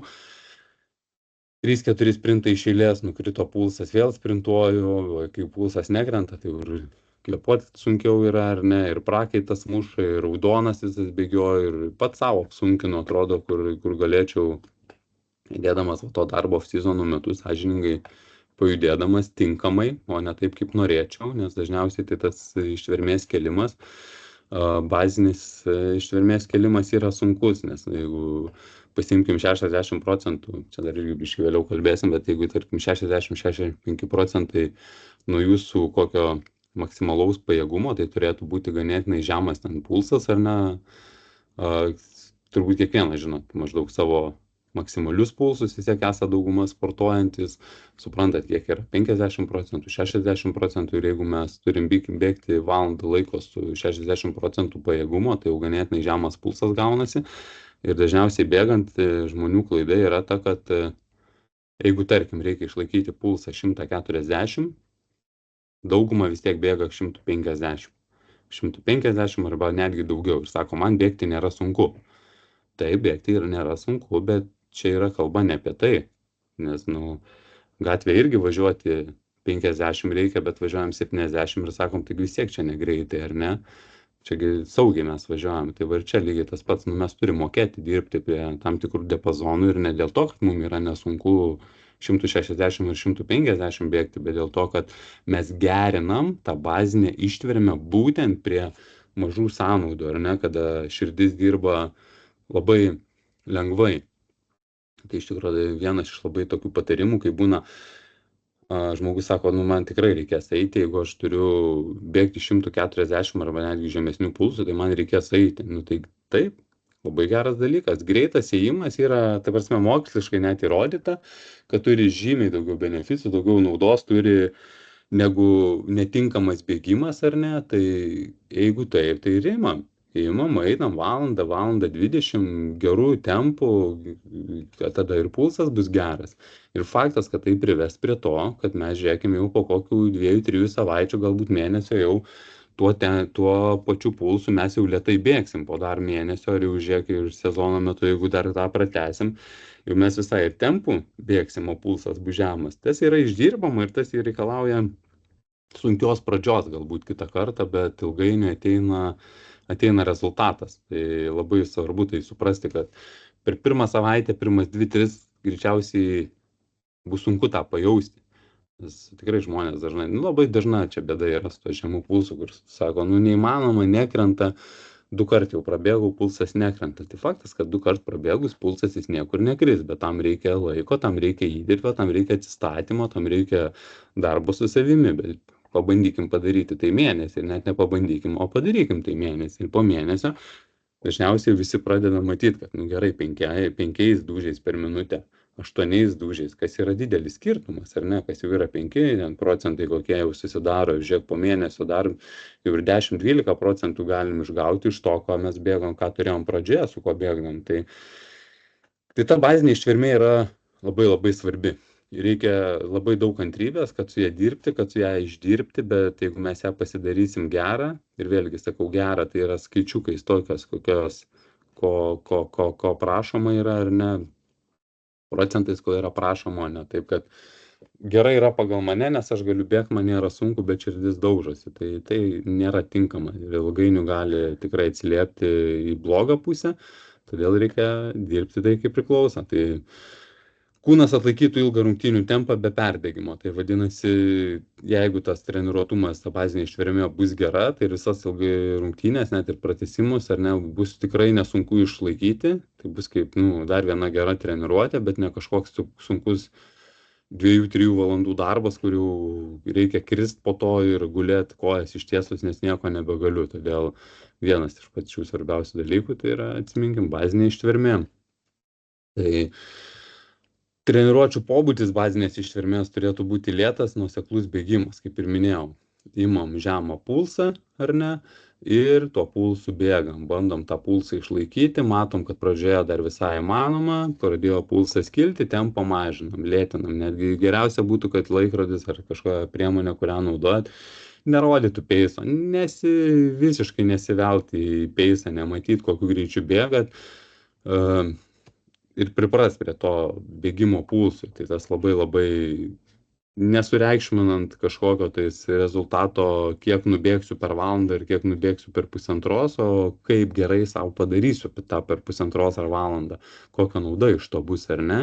A: 3-4 sprintai iš eilės nukrito pulsas, vėl sprintuoju, o kai pulsas nekrenta, tai ir kvėpuoti sunkiau yra, ar ne, ir prakaitas muša, ir raudonas visas bėgioja, ir pats savo apsunkinu, atrodo, kur galėčiau, įdėdamas to darbo off-seasono metu, sąžiningai pajudėdamas tinkamai, o ne taip, kaip norėčiau, nes dažniausiai tai tas ištvermės kelimas, bazinis ištvermės kelimas yra sunkus, nes jeigu pasimkim 60%, čia dar irgi biškį vėliau kalbėsim, bet jeigu, tarkim, 60-65% nuo jūsų kokio maksimalaus pajėgumo, tai turėtų būti ganėtinai žemas ten pulsas, ar ne? Turbūt kiekvienas žinot maždaug savo maksimalius pulsus, vis tiek esate dauguma sportuojantis, suprantat, kiek yra 50%, 60% ir jeigu mes turim bėgti valandą laiko su 60% pajėgumo, tai jau ganėtinai žemas pulsas gaunasi. Ir dažniausiai bėgant žmonių klaida yra ta, kad jeigu, tarkim, reikia išlaikyti pulsą 140, dauguma vis tiek bėga 150. 150 arba netgi daugiau. Ir sako, man bėgti nėra sunku. Taip, bėgti ir nėra sunku, bet čia yra kalba ne apie tai. Nes, gatvė irgi važiuoti 50 reikia, bet važiuojam 70 ir sakom, tai vis tiek čia negreitai, ar ne? Čiagi saugiai mes važiuojam, tai va ir čia lygiai tas pats, mes turime mokėti dirbti prie tam tikrų diapazonų ir ne dėl to, kad mums yra nesunku 160 ir 150 bėgti, bet dėl to, kad mes gerinam tą bazinę ištvermę būtent prie mažų sąnaudų, ar ne, kada širdis dirba labai lengvai. Tai iš tikrųjų vienas iš labai tokių patarimų, kai būna žmogus sako, man tikrai reikės eiti, jeigu aš turiu bėgti 140 arba netgi žemesnių pulsų, tai man reikės eiti. Tai taip, labai geras dalykas. Greitas ėjimas yra, ta prasme, moksliškai net įrodyta, kad turi žymiai daugiau beneficijų, daugiau naudos turi negu netinkamas bėgimas, ar ne? Tai jeigu taip, tai ir imam. Imam, einam valandą, valandą 20 gerų tempų, tada ir pulsas bus geras. Ir faktas, kad tai prives prie to, kad mes žiūrėkime jau po kokių 2-3 savaičių, galbūt mėnesio jau tuo pačiu pulsu mes jau lietai bėgsim po dar mėnesio ir jau žiūrėk ir sezono metu, jeigu dar tą pratęsim, jau mes visai ir tempų bėgsim, o pulsas bus žemas. Tas yra išdirbama ir tas reikalauja sunkios pradžios galbūt kitą kartą, bet ilgainiui ateina rezultatas. Tai labai svarbu tai suprasti, kad per pirmą savaitę, pirmas 2-3 greičiausiai bus sunku tą pajausti. Nes tikrai žmonės dažnai, labai dažna čia bėda yra su to žemų pulsų, kur sako, neįmanoma, nekrenta, 2 kart jau prabėgau, pulsas nekrenta. Tai faktas, kad 2 kart prabėgus, pulsas jis niekur nekris, bet tam reikia laiko, tam reikia įdirbio, tam reikia atsistatymo, tam reikia darbo su savimi. Bet pabandykim padaryti tai mėnesį, ir net nepabandykim, o padarykim tai mėnesį. Ir po mėnesio dažniausiai visi pradeda matyti, kad gerai, 5 dūžiais per minutę, 8 dūžiais, kas yra didelis skirtumas, ar ne, kas jau yra 5 procentai, kokie jau susidaro, žiūrėk, po mėnesio dar jau ir 10-12 procentų galim išgauti iš to, ko mes bėgom, ką turėjom pradžioje, su ko bėgom. Tai ta bazinė ištvermė yra labai labai svarbi. Reikia labai daug kantrybės, kad su ją dirbti, kad su ją išdirbti, bet jeigu mes ją pasidarysim gerą, ir vėlgi sakau gerą, tai yra skaičiukais tokios, kokios, ko prašoma yra, ar ne, procentais, ko yra prašoma, ne taip, kad gerai yra pagal mane, nes aš galiu bėgti, man nėra sunku, bet širdis daužosi. Tai nėra tinkama ir ilgainiui gali tikrai atsiliepti į blogą pusę, todėl reikia dirbti tai, kaip priklauso. Tai kūnas atlaikytų ilgą rungtynių tempą be perdegimo. Tai vadinasi, jeigu tas treniruotumas, ta bazinė ištvermė bus gera, tai visas ilgai rungtynės, net ir pratęsimus, ar ne, bus tikrai nesunku išlaikyti. Tai bus kaip dar viena gera treniruotė, bet ne kažkoks sunkus 2-3 valandų darbas, kurių reikia krist po to ir gulėti kojas ištiesus, nes nieko nebegaliu. Todėl vienas iš pačių svarbiausių dalykų tai yra, atsiminkim, bazinė ištvermė. Tai treniruočių pobūdis bazinės ištvermės turėtų būti lėtas, nuoseklus bėgimas, kaip ir minėjau. Imam žemą pulsą, ar ne, ir tuo pulsu bėgam. Bandom tą pulsą išlaikyti, matom, kad pradžioje dar visai įmanoma, pradėjo pulsas kilti, tempo mažinam, lėtinam. Netgi geriausia būtų, kad laikrodis ar kažkokia priemonė, kurią naudojat, nerodytų peiso, visiškai nesivelti į peisą, nematyti, kokiu greičiu bėgat. Ir pripras prie to bėgimo pulsų. Tai tas labai labai nesureikšminant kažkokio tais rezultato, kiek nubėgsiu per valandą ir kiek nubėgsiu per pusantros, o kaip gerai savo padarysiu tą per pusantros ar valandą, kokia nauda iš to bus ar ne.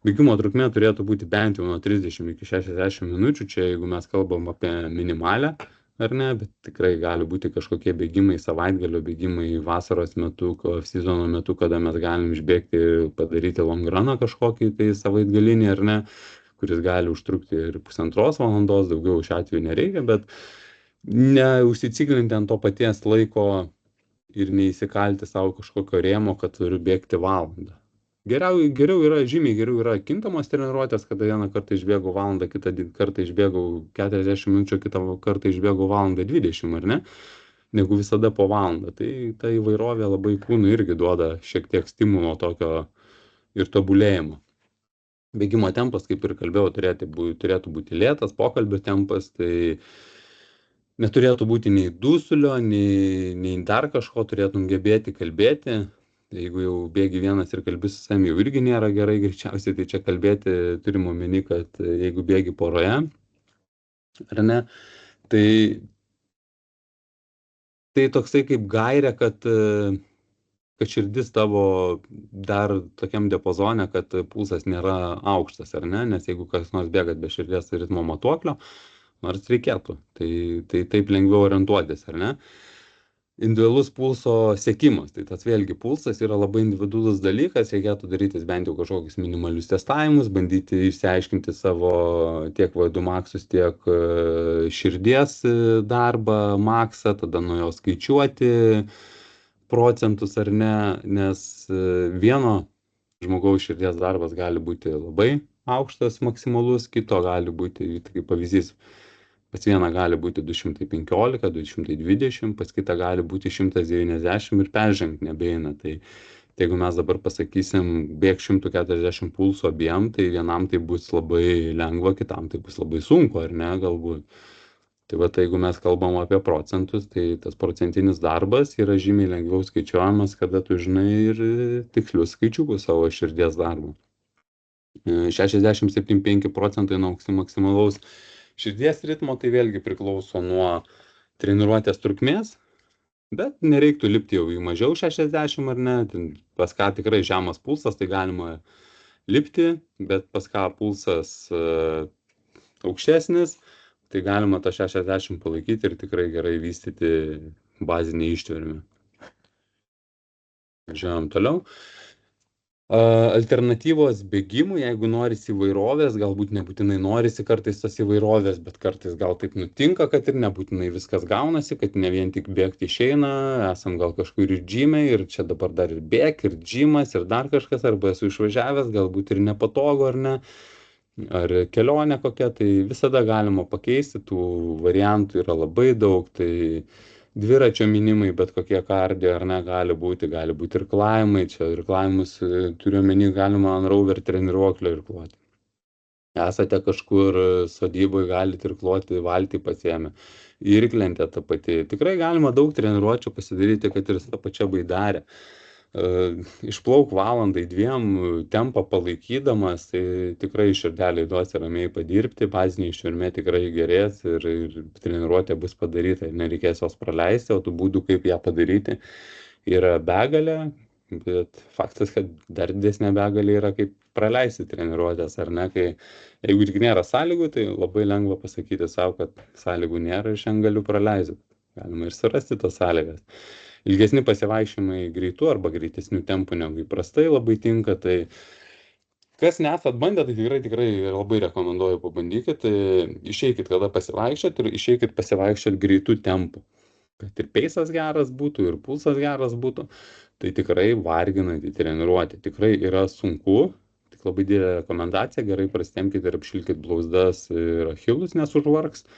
A: Bėgimo trukmė turėtų būti bent jau nuo 30 iki 60 minučių, čia jeigu mes kalbam apie minimalę, ar ne, bet tikrai gali būti kažkokie bėgimai, savaitgalio bėgimai, vasaros metu, sezono metu, kada mes galim išbėgti, padaryti long runą kažkokį tai savaitgalinį, ar ne, kuris gali užtrukti ir pusantros valandos, daugiau šiuo atveju nereikia, bet neužsiciklinti ant to paties laiko ir neįsikalti savo kažkokio rėmo, kad turiu bėgti valandą. Geriau yra, žymiai geriau yra kintamos treniruotės, kada vieną kartą išbėgau valandą, kitą kartą išbėgau 40 minučių, kitą kartą išbėgau valandą 20, ar ne, negu visada po valandą. Tai ta įvairovė labai kūnui irgi duoda šiek tiek stimulo tokio ir tobulėjimo. Bėgimo tempas, kaip ir kalbėjau, turėtų būti lėtas, pokalbio tempas, tai neturėtų būti nei dusulio, nei dar kažko, turėtum gebėti kalbėti. Jeigu jau bėgi vienas ir kalbi su savimi, jau irgi nėra gerai, greičiausiai, tai čia kalbėti turim omeny, kad jeigu bėgi poroje, ar ne, tai toksai kaip gairė, kad širdis tavo dar tokiam diapazone, kad pulsas nėra aukštas, ar ne, nes jeigu kas nors bėgat be širdies ritmo matuoklio, nors reikėtų, tai taip lengviau orientuotis, ar ne. Individualus pulso sekimas, tai tas vėlgi pulsas yra labai individualus dalykas, reikėtų darytis bent jau kažkokius minimalius testavimus, bandyti išsiaiškinti savo tiek VO2 maksus, tiek širdies darbą, maksą, tada nuo jo skaičiuoti procentus ar ne, nes vieno žmogaus širdies darbas gali būti labai aukštas, maksimalus, kito gali būti, kaip pavyzdys, Pas vieną gali būti 215, 220, pas kitą gali būti 190 ir peržengti nebeina. Tai jeigu mes dabar pasakysim, bėk 140 pulsų abiem, tai vienam tai bus labai lengva, kitam tai bus labai sunku, ar ne, galbūt. Tai va, jeigu mes kalbam apie procentus, tai tas procentinis darbas yra žymiai lengviau skaičiuojamas, kada tu žinai ir tikslius skaičiukus savo širdies darbo. 67,5% nuo maksimalaus širdies ritmo, tai vėlgi priklauso nuo treniruotės trukmės, bet nereiktų lipti jau į mažiau 60 ar ne, pas ką tikrai žemas pulsas, tai galima lipti, bet pas ką pulsas aukštesnis, tai galima tą 60 palaikyti ir tikrai gerai vystyti bazinį ištvermę. Žiūrėjom toliau. Alternatyvos bėgimui, jeigu norisi įvairovės, galbūt nebūtinai norisi kartais tos įvairovės, bet kartais gal taip nutinka, kad ir nebūtinai viskas gaunasi, kad ne vien tik bėgti išeina, esam gal kažkur ir džime ir čia dabar dar ir bėg, ir džimas, ir dar kažkas, arba esu išvažiavęs, galbūt ir nepatogu ar ne, ar kelionė kokia, tai visada galima pakeisti, tų variantų yra labai daug, tai dviračio minimai, bet kokie kardio ar ne, gali būti irklavimai, čia irklavimus turiu omeny, galima ant rover treniruoklio irkluoti. Esate kažkur sodyboje, galite irkluoti valtį pasiėmę, irklentė ta pati, tikrai galima daug treniruočių pasidaryti, kad ir tą pačią baidarę. Išplauk valandai, 2 tempą palaikydamas, tai tikrai širdeliai duosi ramiai padirbti, bazinė ištvermė tikrai gerės ir treniruotė bus padaryta, nereikės jos praleisti, o tų būdų, kaip ją padaryti, yra begalė, bet faktas, kad dar didesnė begalė yra, kaip praleisti treniruotės, ar ne, kai jeigu tik nėra sąlygų, tai labai lengva pasakyti savo, kad sąlygų nėra ir šiandien galiu praleisti. Galima ir surasti tas sąlygas. Ilgesni pasivaikščiojimai greitų arba greitesnių tempų negu įprastai labai tinka, tai kas nesat bandę, tai tikrai labai rekomenduoju pabandykit, tai išeikit kada pasivaikščiot ir išeikit pasivaikščiot greitų tempų, kad ir peisas geras būtų, ir pulsas geras būtų, tai tikrai varginanti treniruotė, tikrai yra sunku, tik labai didelė rekomendacija, gerai prasitempkite ir apšilkit blauzdas ir achilus, nesužvargs.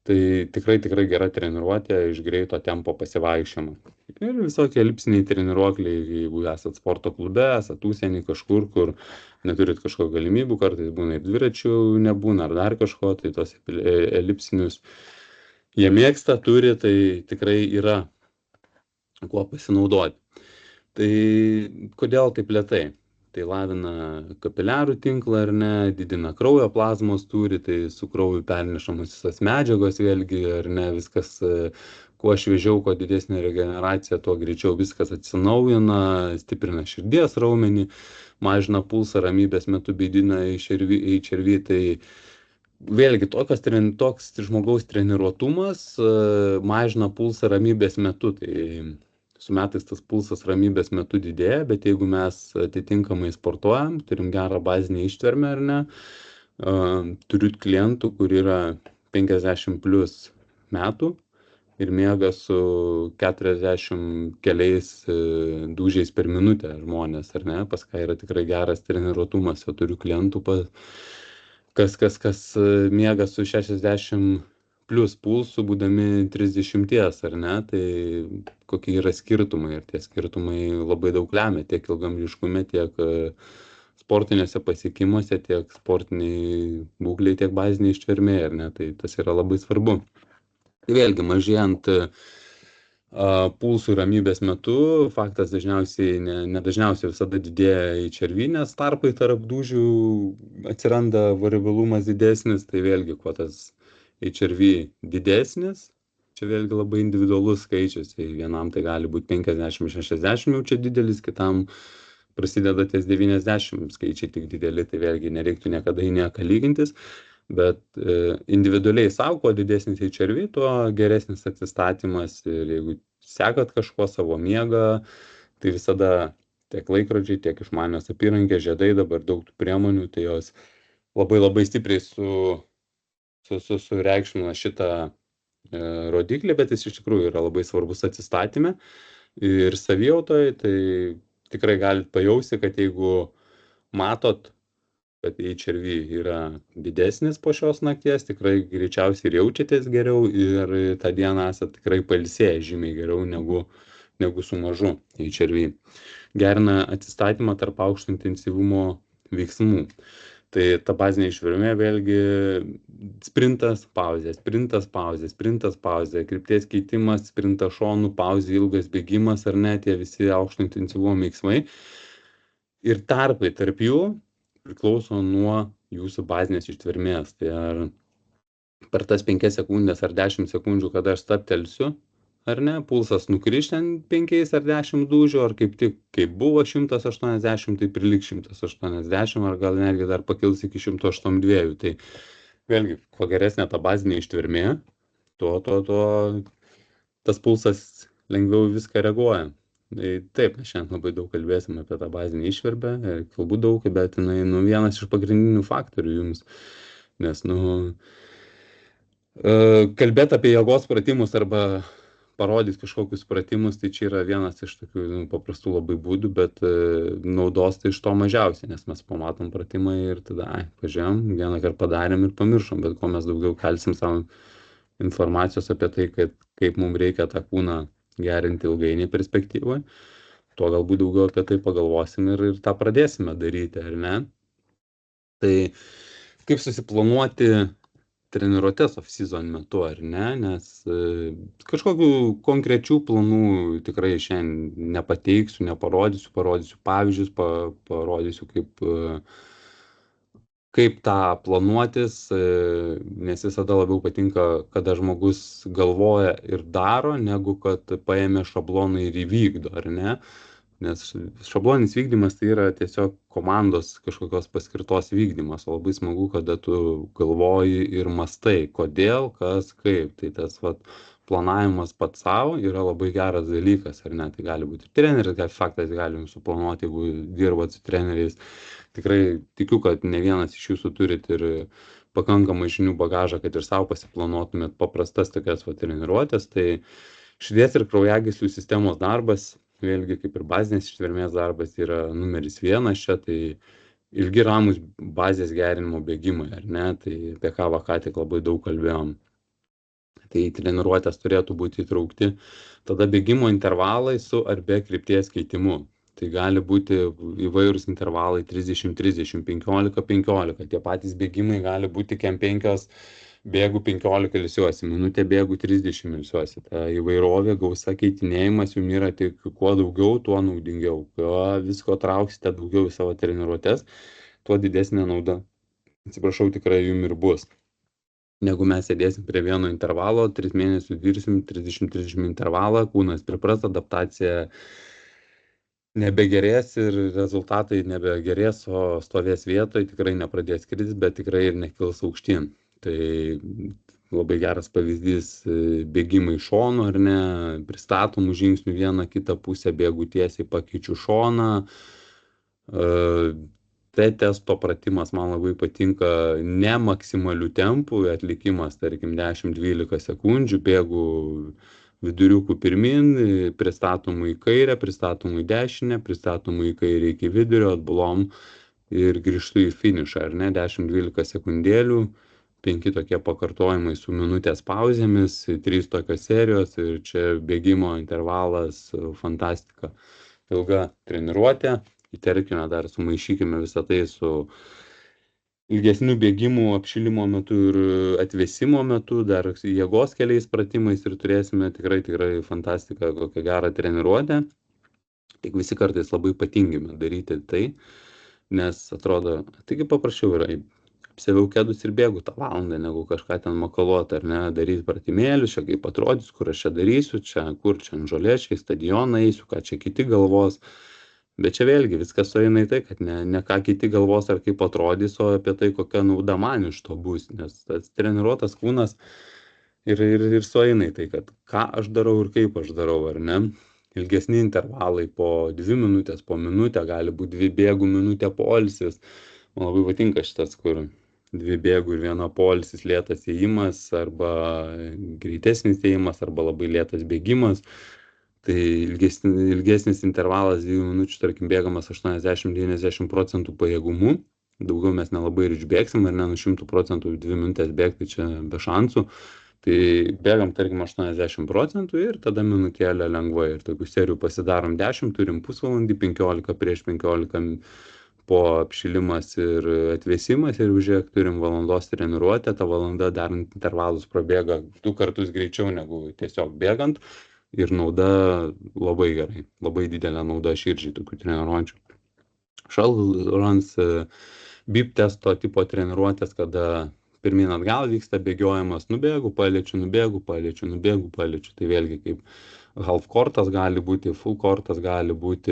A: Tai tikrai gera treniruotė iš greito tempo pasivaikščiojimo. Ir visokie elipsiniai treniruokliai, jeigu esat sporto klube, esat užsieny kažkur, kur neturit kažko galimybių, kartais būna ir dviračių nebūna, ar dar kažko, tai tos elipsinius jie mėgsta, turi, tai tikrai yra kuo pasinaudoti. Tai kodėl taip lėtai? Tai lavina kapiliarų tinklą ar ne, didina kraujo plazmos tūrį, tai su krauju pernešamos visos medžiagos vėlgi, ar ne, viskas, kuo šviežiau, kuo didesnė regeneracija, tuo greičiau viskas atsinaujina, stiprina širdies raumenį, mažina pulsą ramybės metu, didina HRV, tai vėlgi toks žmogaus treniruotumas mažina pulsą ramybės metu, tai su metais tas pulsas ramybės metu didėja, bet jeigu mes atitinkamai sportuojam, turim gerą bazinę ištvermę ar ne, turiu klientų, kur yra 50 plus metų ir miega su 40 keliais dūžiais per minutę žmonės, ar ne, pas ką yra tikrai geras treniruotumas, o turiu klientų, kas miega su 60 plus pulsų, būdami 30, ar ne, tai kokie yra skirtumai, ir tie skirtumai labai daug lemia, tiek ilgamžiškume, tiek sportinėse pasiekimuose, tiek sportiniai būkliai, tiek baziniai ištvermė, ar ne, tai tas yra labai svarbu. Tai vėlgi, mažėjant pulsų ramybės metu, faktas dažniausiai, nedažniausiai visada didėja HRV, nes tarpai tarp dūžių atsiranda variabilumas didesnis, tai vėlgi, kuo tas HRV didesnis, čia vėlgi labai individualus skaičius, tai vienam tai gali būti 50-60 jau čia didelis, kitam prasideda ties 90 skaičiai tik dideli, tai vėlgi nereiktų niekada į nieką lygintis, bet individualiai savo, kuo didesnis HRV, tuo geresnis atsistatymas ir jeigu sekat kažko savo miegą, tai visada tiek laikrodžiai, tiek išmanios apyrankės, žiedai, dabar daug tų priemonių, tai jos labai stipriai sureikšmina šitą rodiklį, bet jis iš tikrųjų yra labai svarbus atsistatyme ir savijautoje, tai tikrai galite pajausti, kad jeigu matot kad HRV yra didesnis po šios nakties, tikrai greičiausiai ir jaučiatės geriau ir tą dieną esate tikrai pailsėję žymiai geriau negu su mažu HRV. Gerina atsistatymą tarp aukšto intensyvumo veiksmų. Tai ta bazinė ištvermė vėlgi sprintas, pauzė, sprintas, pauzė, sprintas, pauzė, krypties keitimas, sprintas šonų, pauzė, ilgas bėgimas ar ne, tie visi aukšto intensyvumo veiksmai. Ir tarpai tarp jų priklauso nuo jūsų bazinės ištvermės. Tai ar per tas 5 sekundės ar 10 sekundžių, kada aš stabtelsiu, ar ne, pulsas nukris ten 5 ar 10 dūžių, ar kaip tik kaip buvo 180, tai priliks 180, ar gal netgi dar pakils iki 182. Tai vėlgi, kuo geresnė ta bazinė ištvermė, tuo tas pulsas lengviau viską reaguoja. Tai taip, mes šiandien labai daug kalbėsim apie tą bazinę ištvermę, kalbu daug, bet jinai vienas iš pagrindinių faktorių jums, nes kalbėti apie jėgos pratimus arba parodyti kažkokius pratimus, tai čia yra vienas iš tokių paprastų labai būdų, bet naudos tai iš to mažiausiai, nes mes pamatom pratimą ir tada, pažiūrėjom, vieną kartą padarėm ir pamiršom, bet kuo mes daugiau kelsim savo informacijos apie tai, kaip mums reikia tą kūną gerinti ilgainiui perspektyvoje, tuo galbūt daugiau apie tai pagalvosim ir tą pradėsime daryti, ar ne? Tai kaip susiplanuoti treniruotes off-season metu, ar ne, nes kažkokių konkrečių planų tikrai šiandien nepateiksiu, neparodysiu, parodysiu pavyzdžius, parodysiu kaip tą planuotis, nes visada labiau patinka, kada žmogus galvoja ir daro, negu kad paėmė šabloną ir įvykdo, ar ne? Nes šabloninis vykdymas tai yra tiesiog komandos kažkokios paskirtos vykdymas, o labai smagu, kada tu galvoji ir mastai, kodėl, kas, kaip. Tai tas planavimas pats savo yra labai geras dalykas, ar ne? Tai gali būti ir treneris, faktas galim suplanuoti, jeigu dirbat su treneriais. Tikrai tikiu, kad ne vienas iš jūsų turit ir pakankamai žinių bagažą, kad ir savo pasiplanuotumėt paprastas tokias treniruotės. Tai širdies ir kraujagyslių sistemos darbas, vėlgi kaip ir bazinės ištvermės darbas, yra numeris 1 čia, tai ilgi ramus bazės gerinimo bėgimai, ar ne? Tai apie ką tik labai daug kalbėjom. Tai treniruotės turėtų būti įtraukti tada bėgimo intervalai su ar be krypties keitimu. Tai gali būti įvairūs intervalai 30-30, 15-15. Tie patys bėgimai gali būti kem 5 bėgų 15 ilsiuosi, minutė bėgų 30 ilsiuosi. Ta įvairovė, gausa, keitinėjimas jums yra tik kuo daugiau, tuo naudingiau. Kuo visko trauksite daugiau į savo treniruotės, tuo didesnė nauda, atsiprašau, tikrai jums ir bus. Negu mes sėdėsim prie vieno intervalo, 3 mėnesius dirbsim 30-30 intervalą, kūnas pripras, adaptacija nebegerės ir rezultatai nebegerės, o stovės vietoje, tikrai nepradės kristi, bet tikrai ir nekils aukštyn. Tai labai geras pavyzdys bėgimai šonu, ar ne, pristatomų žingsnių vieną kitą pusę, bėgu tiesiai, pakeičiu šoną. Testo pratimas man labai patinka ne maksimalių tempų, atlikimas, tarkim, 10-12 sekundžių, bėgu viduriukų pirmin, pristatomų į kairę, pristatomų į dešinę, pristatomų į kairę iki vidurio, atbulom ir grįžtu į finišą, ar ne, 10-12 sekundėlių, 5 tokie pakartojimai su minutės pauzėmis, 3 tokios serijos ir čia bėgimo intervalas, fantastika, ilga treniruotė. Įterkime dar, sumaišykime visą tai su ilgesnių bėgimų apšilimo metu ir atvėsimo metu, dar jėgos keliais pratimais ir turėsime tikrai fantastiką, kokią gerą treniruotę. Tik visi kartais labai patingime daryti tai, nes atrodo, taigi paprasčiau yra, apsiaviau kedus ir bėgu tą valandą, negu kažką ten makaluoti, ar ne, daryti pratimėlius, čia kaip atrodys, kur aš čia darysiu, čia kur čia ant žolės, čia į stadioną eisiu, ką čia kiti galvos. Bet čia vėlgi viskas sueina į tai, kad ne ką kiti galvos ar kaip atrodys, o apie tai, kokia nauda man iš to bus, nes tas treniruotas kūnas ir sueina į tai, kad ką aš darau ir kaip aš darau, ar ne. Ilgesni intervalai po 2 minutės, po minutę, gali būti 2 bėgų minutė poilsis. Man labai patinka šitas, kur 2 bėgų ir 1 poilsis, lėtas ėjimas arba greitesnis ėjimas arba labai lėtas bėgimas. Tai ilgesnis intervalas 2 minučių, tarkim, bėgamas 80-90% pajėgumu, daugiau mes nelabai ir išbėgsim, ar ne, nu 100% 2 minutės bėgti čia be šansų. Tai bėgam, tarkim, 80% ir tada minutėlę lengvai. Ir tokių serijų pasidarom 10, turim pusvalandį, 15 prieš 15 po apšilimas ir atvėsimas ir užžiūrėk, turim valandos treniruotę, ta valanda darant intervalus prabėga 2 kartus greičiau negu tiesiog bėgant ir nauda labai gerai, labai didelė nauda širdžiai tokių treniruočių. Shuttle runs, beep testo tipo treniruotės, kada pirmin atgal vyksta bėgiojimas, nubėgu, paliečiu, nubėgu, paliečiu, nubėgu, paliečiu. Tai vėlgi kaip half kortas gali būti, full kortas gali būti,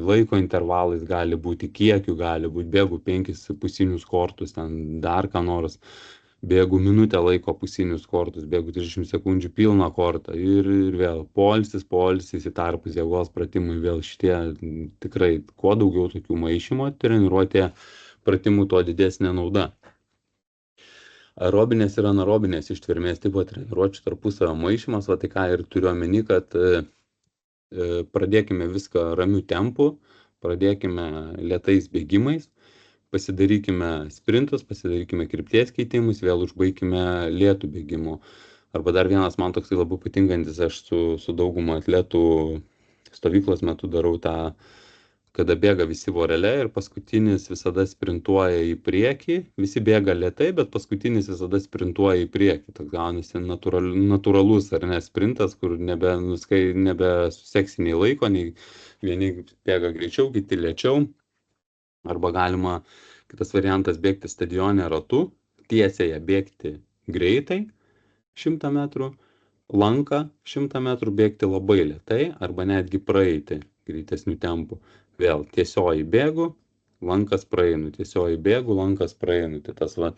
A: laiko intervalais gali būti, kiekiu gali būti, bėgu 5 pusinius kortus, ten dar ką nors, bėgu minutę laiko pusinius kortus, bėgu 30 sekundžių pilną kortą ir vėl poilsis, į tarpus jėgos pratimai, vėl šitie tikrai kuo daugiau tokių maišymo treniruotė pratimų, tuo didesnė nauda. Aerobinės ir anaerobinės ištvermės tipo treniruočių tarpusavio maišymas, va tai ką ir turiu omeny, kad pradėkime viską ramiu tempu, pradėkime lėtais bėgimais, pasidarykime sprintus, pasidarykime krypties keitimus, vėl užbaikime lėtų bėgimų. Arba dar vienas man toksai labai patinkantis, aš su dauguma atletų stovyklos metu darau tą, kada bėga visi vorele ir paskutinis visada sprintuoja į priekį, visi bėga lėtai, bet paskutinis visada sprintuoja į priekį. Toks gaunasi natūralus ar ne sprintas, kur nebe suseksi nei laiko, nei vieni bėga greičiau, kiti lėčiau. Arba galima, kitas variantas, bėgti stadione ratu, tiesiai bėgti greitai 100 metrų, lanką 100 metrų bėgti labai lėtai arba netgi praeiti greitesnių tempų. Vėl tiesioji bėgu, lankas praeinu, tiesioji bėgu, lankas praeinu. Tai tas va,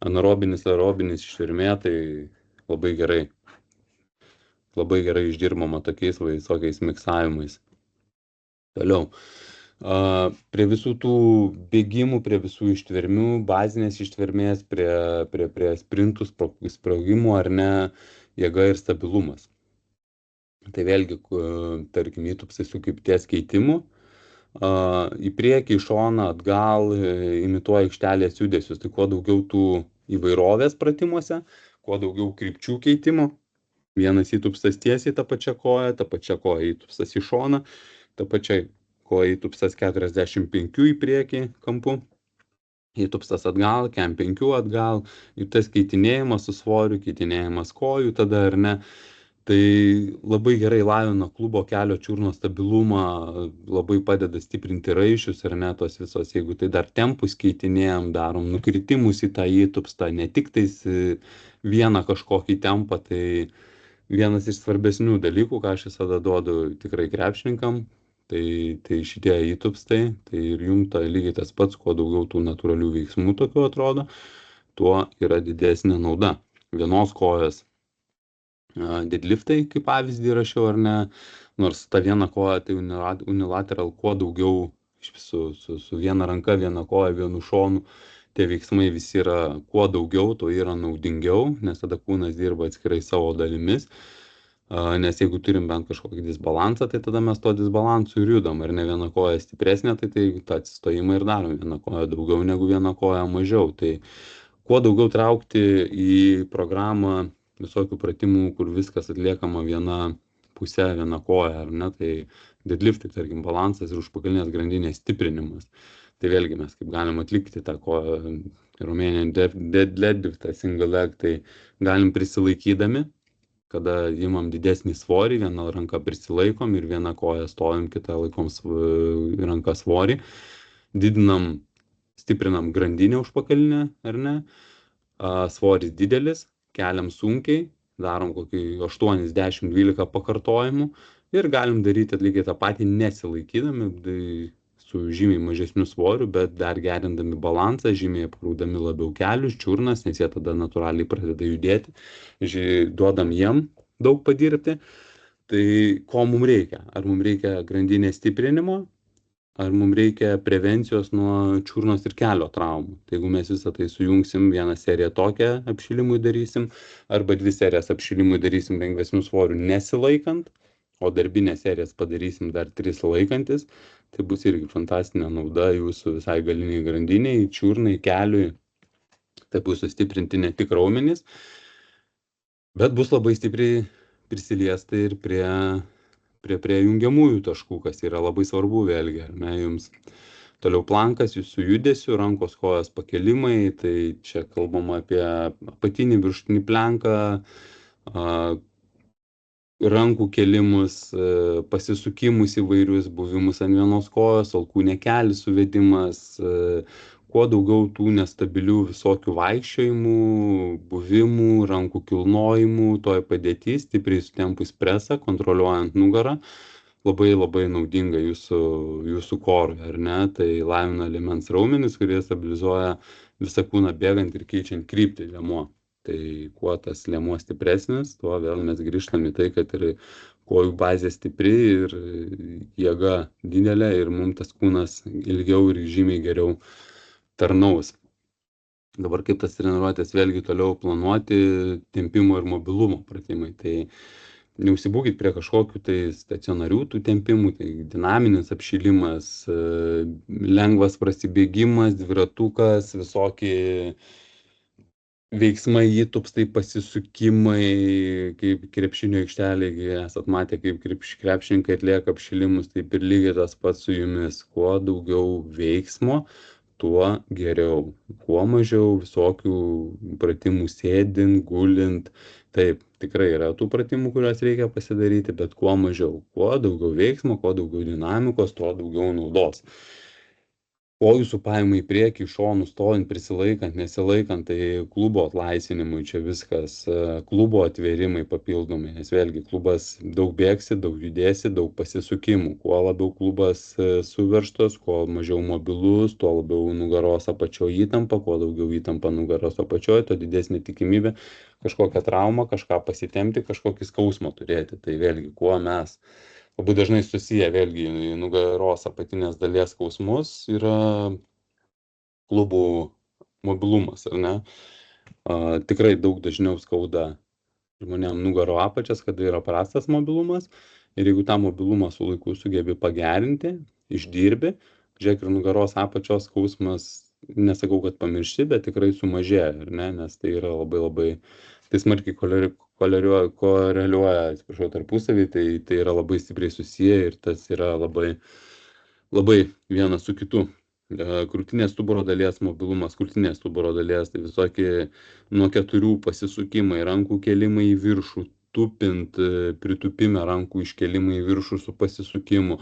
A: anaerobinis, aerobinis ištvermė, tai labai gerai išdirbama tokiais visokiais miksavimais. Toliau. Prie visų tų bėgimų, prie visų ištvermių, bazinės ištvermės, prie sprintų, sprogimų ar ne, jėga ir stabilumas. Tai vėlgi, tarkim, įtupsai su krypties keitimu, į priekį, į šoną, atgal, imituoja aikštelės judesius. Tai kuo daugiau tų įvairovės pratimuose, kuo daugiau krypčių keitimo. Vienas įtupsas tiesiai tą pačią koją įtupsas į šoną, tą pačią koją įtupsas 45 į priekį kampu, įtupsas atgal, kem 5 atgal, ir tas keitinėjimas su svoriu, keitinėjimas kojų tada ar ne. Tai labai gerai lavina klubo kelio čiurnos stabilumą, labai padeda stiprinti raiščius ar ne, tos visos, jeigu tai dar tempus keitinėjom, darom nukritimus į tą įtupstą, ne tik tais vieną kažkokį tempą, tai vienas iš svarbesnių dalykų, ką aš visada duodu tikrai krepšininkam, tai šitie įtupstai, tai ir jums tai lygiai tas pats, kuo daugiau tų natūralių veiksmų tokių atrodo, tuo yra didesnė nauda. Vienos kojos deadliftai, kaip pavyzdį rašiau ar ne, nors ta viena koja, tai unilateral, kuo daugiau su viena ranka, viena koja, vienu šonu, tie veiksmai visi yra, kuo daugiau, to yra naudingiau, nes tada kūnas dirba atskirai savo dalimis, nes jeigu turim bent kažkokį disbalansą, tai tada mes to disbalansu ir judam, ar ne, viena koja stipresnė, tai tą atsistojimą ir darom, viena koja daugiau negu viena koja mažiau, tai kuo daugiau traukti į programą visokių pratimų, kur viskas atliekama viena pusė, viena koja, ar ne, tai deadliftai, tarkim, balansas ir užpakalinės grandinės stiprinimas. Tai vėlgi mes kaip galim atlikti tą Romanian deadliftą, single leg, tai galim prisilaikydami, kada imam didesnį svorį, vieną ranką prisilaikom ir vieną koją stovim, kitą laikom ranką svorį, stiprinam grandinę užpakalinę, ar ne, svoris didelis, keliam sunkiai, darom kokį 8, 10, 12 pakartojimų ir galim daryti lygiai tą patį nesilaikydami, su žymiai mažesniu svoriu, bet dar gerindami balansą, žymiai apkrūdami labiau kelius, čiurnas, nes jie tada natūraliai pradeda judėti, duodam jiem daug padirbti. Tai ko mums reikia? Ar mums reikia grandinės stiprinimo? Ar mums reikia prevencijos nuo čiurnos ir kelio traumų? Tai jeigu mes visą tai sujungsim, vieną seriją tokią apšilimui darysim, arba 2 serijas apšilimui darysim lengvesnių svorių nesilaikant, o darbinės serijas padarysim dar 3 laikantis, tai bus irgi fantastinė nauda jūsų visai galiniai grandiniai, čiurnai, keliui. Tai bus sustiprinti ne tik raumenys, bet bus labai stipriai prisiliesta ir prie jungiamųjų taškų, kas yra labai svarbu vėlgi, ar ne, jums. Toliau plankas su judesiu, rankos kojos pakelimai, tai čia kalbama apie apatinį viršutinį planką, rankų kėlimus, pasisukimus įvairius, buvimus ant vienos kojos, alkūnė kelių suvedimas, kuo daugiau tų nestabilių visokių vaikščiojimų, buvimų, rankų kilnojimų, toj padėty, stipriai sutempus presą, kontroliuojant nugarą, labai labai naudinga jūsų korui, ar ne? Tai lavina liemens raumenis, kurie stabilizuoja visą kūną bėgant ir keičiant kryptį liemuo. Tai kuo tas liemuo stipresnis, tuo vėl mes grįžtam į tai, kad ir kojų bazė stipri ir jėga didelė ir mums tas kūnas ilgiau ir žymiai geriau tarnaus. Dabar kaip tas treniruotės vėlgi toliau planuoti, tempimo ir mobilumo pratimai. Tai neužsibūkit prie kažkokių tai stacionarių tų tempimų, tai dinaminis apšilimas, lengvas prasibėgimas, dviratukas, visokie veiksmai įtupstai, pasisukimai, kaip krepšinio aikštelėje, jeigu esat matę, kaip krepšininkai atlieka apšilimus, taip ir lygiai tas pats su jumis. Kuo daugiau veiksmo, tuo geriau. Kuo mažiau visokių pratimų sėdint, gulint. Taip, tikrai yra tų pratimų, kuriuos reikia pasidaryti, bet kuo mažiau. Kuo daugiau veiksmo, kuo daugiau dinamikos, tuo daugiau naudos. Kojų sūpavimai į priekį, iš šonų stovint, prisilaikant, nesilaikant, tai klubo atlaisvinimui čia viskas, klubo atvėrimai papildomai, nes vėlgi klubas daug bėgsi, daug judėsi, daug pasisukimų. Kuo labiau klubas suveržtas, kuo mažiau mobilus, tuo labiau nugaros apačioje įtampa, kuo daugiau įtampa nugaros apačioje, tuo didesnė tikimybė kažkokią traumą, kažką pasitempti, kažkokį skausmą turėti. Tai vėlgi, kuo mes labai dažnai susiję vėlgi nugaros apatinės dalies skausmus yra klubų mobilumas, ar ne? Tikrai daug dažniau skauda žmonėm nugaro apačias, kada yra prastas mobilumas. Ir jeigu tą mobilumą su laiku sugebi pagerinti, išdirbi, žiūrėk, ir nugaros apačios skausmas, nesakau, kad pamiršti, bet tikrai sumažėja, ar ne? Nes tai yra labai tai smarkiai koreliuoja, atsiprašau, tarpusavį, tai yra labai stipriai susiję ir tas yra labai vienas su kitu. Krūtinės stuburo dalies mobilumas, krūtinės stuburo dalies, tai visokie nuo 4 pasisukimai, rankų kėlimai į viršų, tupint, pritupime rankų iškėlimai į viršų su pasisukimu,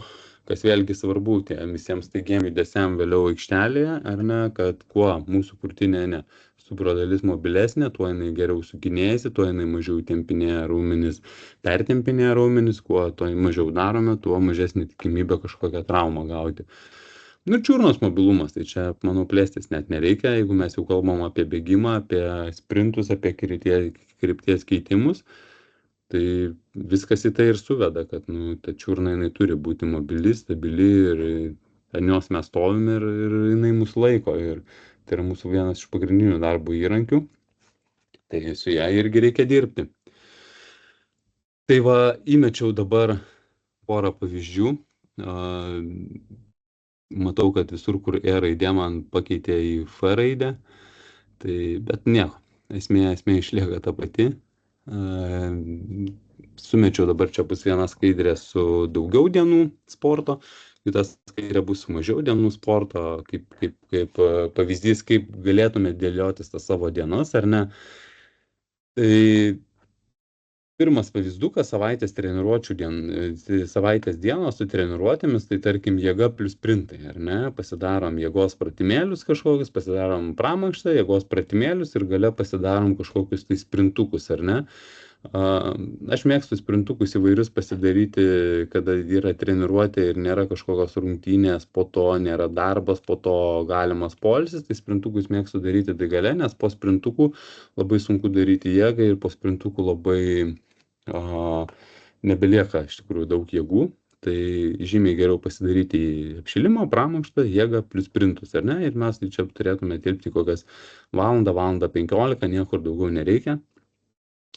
A: kas vėlgi svarbu visiems staigiem judesiam vėliau aikštelėje, ar ne, kad kuo mūsų krūtinė stuburo dalis mobilesnė, tuo jinai geriau sukinėjasi, tuo jinai mažiau tempinėja raumenis, pertempinėja raumenis, kuo to mažiau darome, tuo mažesnė tikimybė kažkokią traumą gauti. Nu, čiurnos mobilumas, tai čia, manau, plėstis net nereikia, jeigu mes jau kalbam apie bėgimą, apie sprintus, apie krypties keitimus, tai viskas į tai ir suveda, kad ta čiurna jinai turi būti mobili, stabili ir ant jos mes stovim ir jinai mus laiko. Ir tai yra mūsų vienas iš pagrindinių darbo įrankių, tai su ją irgi reikia dirbti. Tai va, įmečiau dabar porą pavyzdžių. Matau, kad visur, kur E raidė man pakeitė į F raidę, bet nieko, esmė išlieka ta pati. Sumečiau dabar čia bus viena skaidrė su daugiau dienų sporto, kita skaidrė bus su mažiau dienų sporto, kaip pavyzdys, kaip galėtume dėliotis tas savo dienas, ar ne. Tai pirmas pavyzdukas savaitės dienos su treniruotėmis, tai tarkim jėga plus sprintai, ar ne? Pasidarom jėgos pratimėlius kažkokius, pasidarom pramankštą, jėgos pratimėlius ir gale pasidarom kažkokius tai sprintukus, ar ne? Aš mėgstu sprintukus įvairius pasidaryti, kada yra treniruotė ir nėra kažkokios rungtynės, po to nėra darbas, po to galimas poilsis, tai sprintukus mėgstu daryti tai gale, nes po sprintukų labai sunku daryti jėgą ir po sprintukų labai nebelieka iš tikrųjų daug jėgų, tai žymiai geriau pasidaryti apšilimą, pramankštą, jėgą plus sprintus, ar ne? Ir mes tai čia turėtume tilpti kokias valandą 15, niekur daugiau nereikia.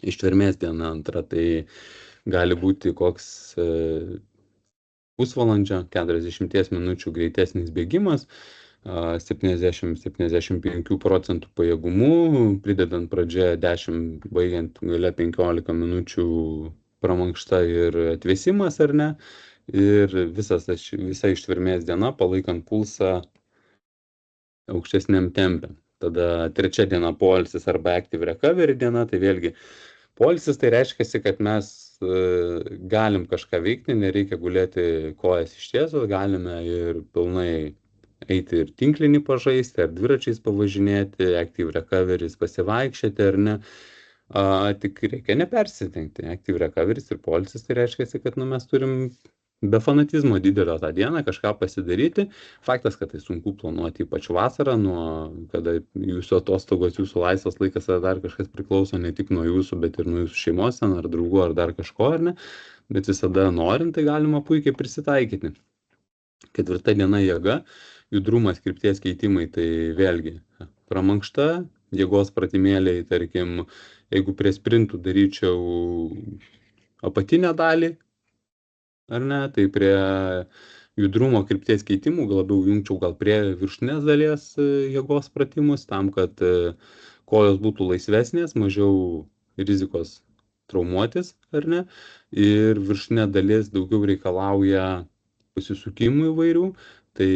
A: Ištvermės diena antra, tai gali būti koks pusvalandžio, 40 minučių greitesnis bėgimas, 70-75% pajėgumu, pridedant pradžioje 10, baigiant gale 15 minučių pramankšta ir atvėsimas, ar ne? Ir visa ištvermės diena palaikant pulsą aukštesniam tempe. Tada trečia diena poilsis arba active recovery diena, tai vėlgi poilsis tai reiškia, kad mes galim kažką veikti, nereikia gulėti kojas ištiesus, galime ir pilnai eiti ir tinklinį pažaisti, ar dviračiais pavažinėti, active recovery pasivaikščioti ar ne. Tik reikia nepersitengti. Active recovery ir poilsis tai reiškia, kad mes turim be fanatizmo didelio tą dieną kažką pasidaryti. Faktas, kad tai sunku planuoti, ypač vasarą, kada jūsų atostogos, jūsų laisvas laikas ar dar kažkas priklauso ne tik nuo jūsų, bet ir nuo jūsų šeimos, ar draugų, ar dar kažko, ar ne. Bet visada norint, tai galima puikiai prisitaikyti. Ketvirta diena jėga, judrumas, krypties keitimai, tai vėlgi pramankšta, jėgos pratimėliai, tarkim, jeigu prie sprintų daryčiau apatinę dalį, ar ne, tai prie judrumo krypties keitimų labiau jungčiau gal prie viršutinės dalies jėgos pratimus, tam, kad kojos būtų laisvesnės, mažiau rizikos traumuotis, ar ne, ir viršutinė dalis daugiau reikalauja pasisukimų įvairių, tai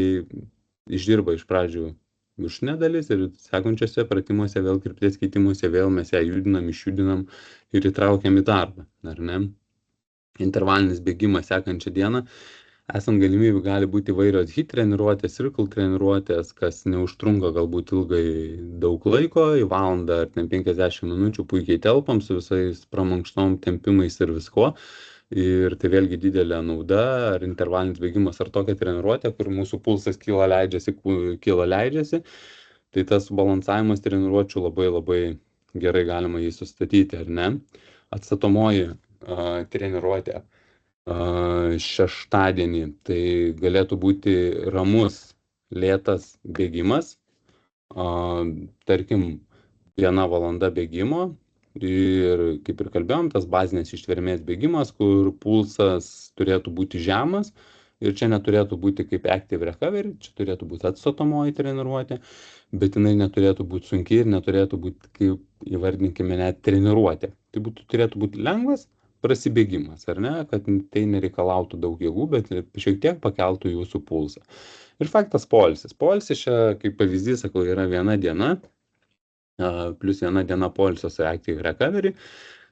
A: išdirba iš pradžių viršutinė dalis ir sekančiose pratimuose vėl krypties keitimuose vėl mes ją judinam, išjudinam ir įtraukiam į darbą, ar ne. Intervalinis bėgimas sekančią dieną, esant galimybių gali būti įvairios HIIT treniruotės, circle treniruotės, kas neužtrunka galbūt ilgai daug laiko, į valandą ar 50 minučių puikiai telpam su visais pramankštom tempimais ir visko. Ir tai vėlgi didelė nauda, ar intervalinis bėgimas, ar tokia treniruotė, kur mūsų pulsas kyla leidžiasi, tai tas balansavimas treniruočių labai gerai galima jį sustatyti, ar ne. Atstatomoji treniruotė šeštadienį, tai galėtų būti ramus, lėtas bėgimas, tarkim, 1 valanda bėgimo ir, kaip ir kalbėjom, tas bazinės ištvermės bėgimas, kur pulsas turėtų būti žemas ir čia neturėtų būti kaip active recovery, čia turėtų būti atstatomoji treniruotė, bet jinai neturėtų būti sunki ir neturėtų būti, kaip įvardinkime, net treniruotė. Tai turėtų būti lengvas prasibėgimas, ar ne, kad tai nereikalautų daug jėgų, bet šiek tiek pakeltų jūsų pulsą. Ir faktas poilsis. Poilsis čia, kaip pavyzdys, sakau, yra 1 diena, plus 1 diena poilsio su active recovery,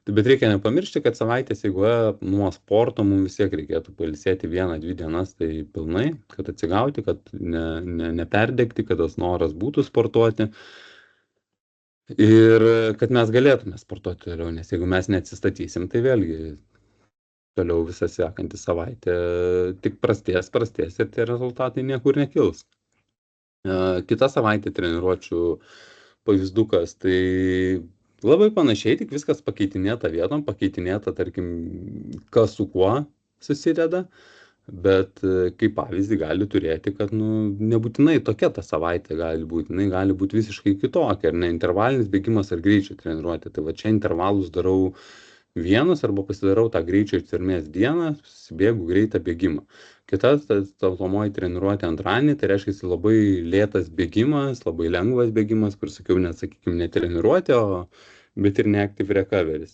A: bet reikia nepamiršti, kad savaitės eigoje nuo sporto mums vis tiek reikėtų pailsėti 1-2 dienas, tai pilnai, kad atsigauti, kad neperdegti, kad tas noras būtų sportuoti. Ir kad mes galėtume sportuoti toliau, nes jeigu mes neatsistatysim, tai vėlgi toliau visą sekantį savaitę tik prastės ir tie rezultatai niekur nekils. Kita savaitė treniruočių pavyzdukas, tai labai panašiai, tik viskas pakeitinėta vietom, pakeitinėta, tarkim, kas su kuo susideda. Bet kaip pavyzdį gali turėti, kad nebūtinai tokia ta savaitė gali būti, jinai gali būti visiškai kitokia, ar ne, intervalinis bėgimas ar greičio treniruotė. Tai va čia intervalus darau vienus arba pasidarau tą greičio ištvermės dieną, susibėgu greitą bėgimą. Kita atstatomoji treniruotė antradienį, tai reiškia labai lėtas bėgimas, labai lengvas bėgimas, kur sakiau, net, sakykime, ne treniruotė, bet ir ne active recovery.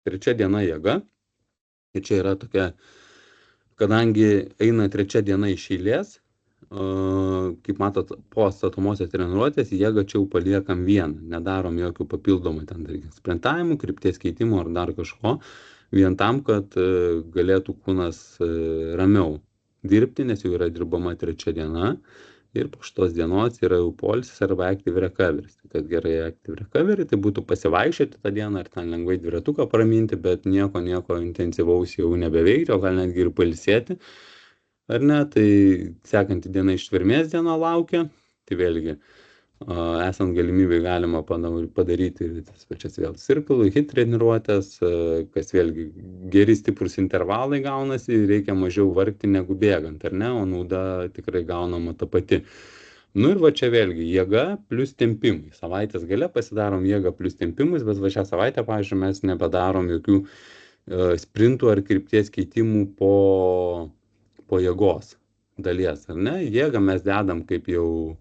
A: Trečia diena jėga, ir čia yra tokia, kadangi eina trečia diena iš eilės, kaip matot, po statomosios treniruotės jėgą čia jau paliekam vieną, nedarom jokių papildomų ten, sprintavimų, krypties keitimų ar dar kažko, vien tam, kad galėtų kūnas ramiau dirbti, nes jau yra dirbama trečia diena ir po šitos dienos yra jau poilsis arba active recovery. Tai kad gerai active recovery, tai būtų pasivaikščioti tą dieną ar ten lengvai dviratuką praminti, bet nieko intensyvaus jau nebeveikti, o gal netgi ir pailsėti. Ar ne, tai sekanti diena ištvermės diena laukia, tai vėlgi esant galimybei galima padaryti tas pačias vėl circle, HIIT treniruotės, kas vėlgi geri stiprus intervalai gaunasi, reikia mažiau vargti negu bėgant, ar ne, o nauda tikrai gaunama ta pati. Ir va čia vėlgi jėga plus tempimai. Savaitės gale pasidarom jėgą plus tempimus, bet va šią savaitę, pavyzdžiui, mes nebedarom jokių sprintų ar krypties keitimų po jėgos dalies, ar ne? Jėgą mes dedam kaip jau